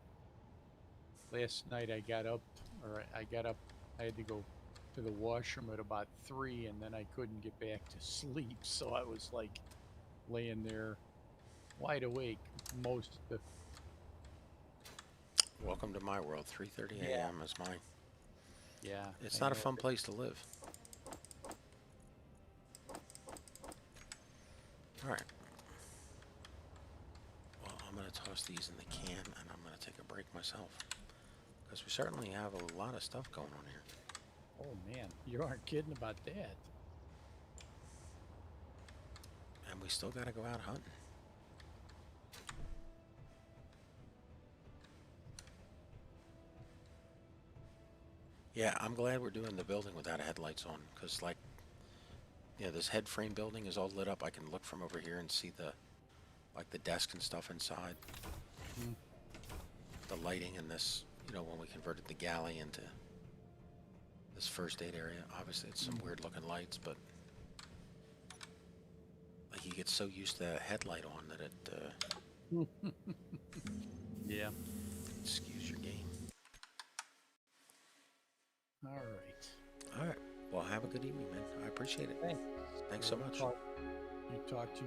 Last night I got up. I had to go to the washroom at about 3, and then I couldn't get back to sleep. So I was like laying there, wide awake most of the. Welcome to my world. 3:30 Yeah. a.m. is mine. Yeah. It's I not a know. fun place to live. Alright. Well, I'm going to toss these in the can, and I'm going to take a break myself. Because we certainly have a lot of stuff going on here. Oh man, you aren't kidding about that. And we still got to go out hunting. Yeah, I'm glad we're doing the building without headlights on, because like, yeah, this head frame building is all lit up. I can look from over here and see the, like the desk and stuff inside. Mm. The lighting in this, you know, when we converted the galley into this first aid area. Obviously, it's some weird looking lights, but like you get so used to that headlight on that it Yeah. skews your game. All right. All right. Well, have a good evening, man. I appreciate it. Thanks. Thanks so much. Talk to you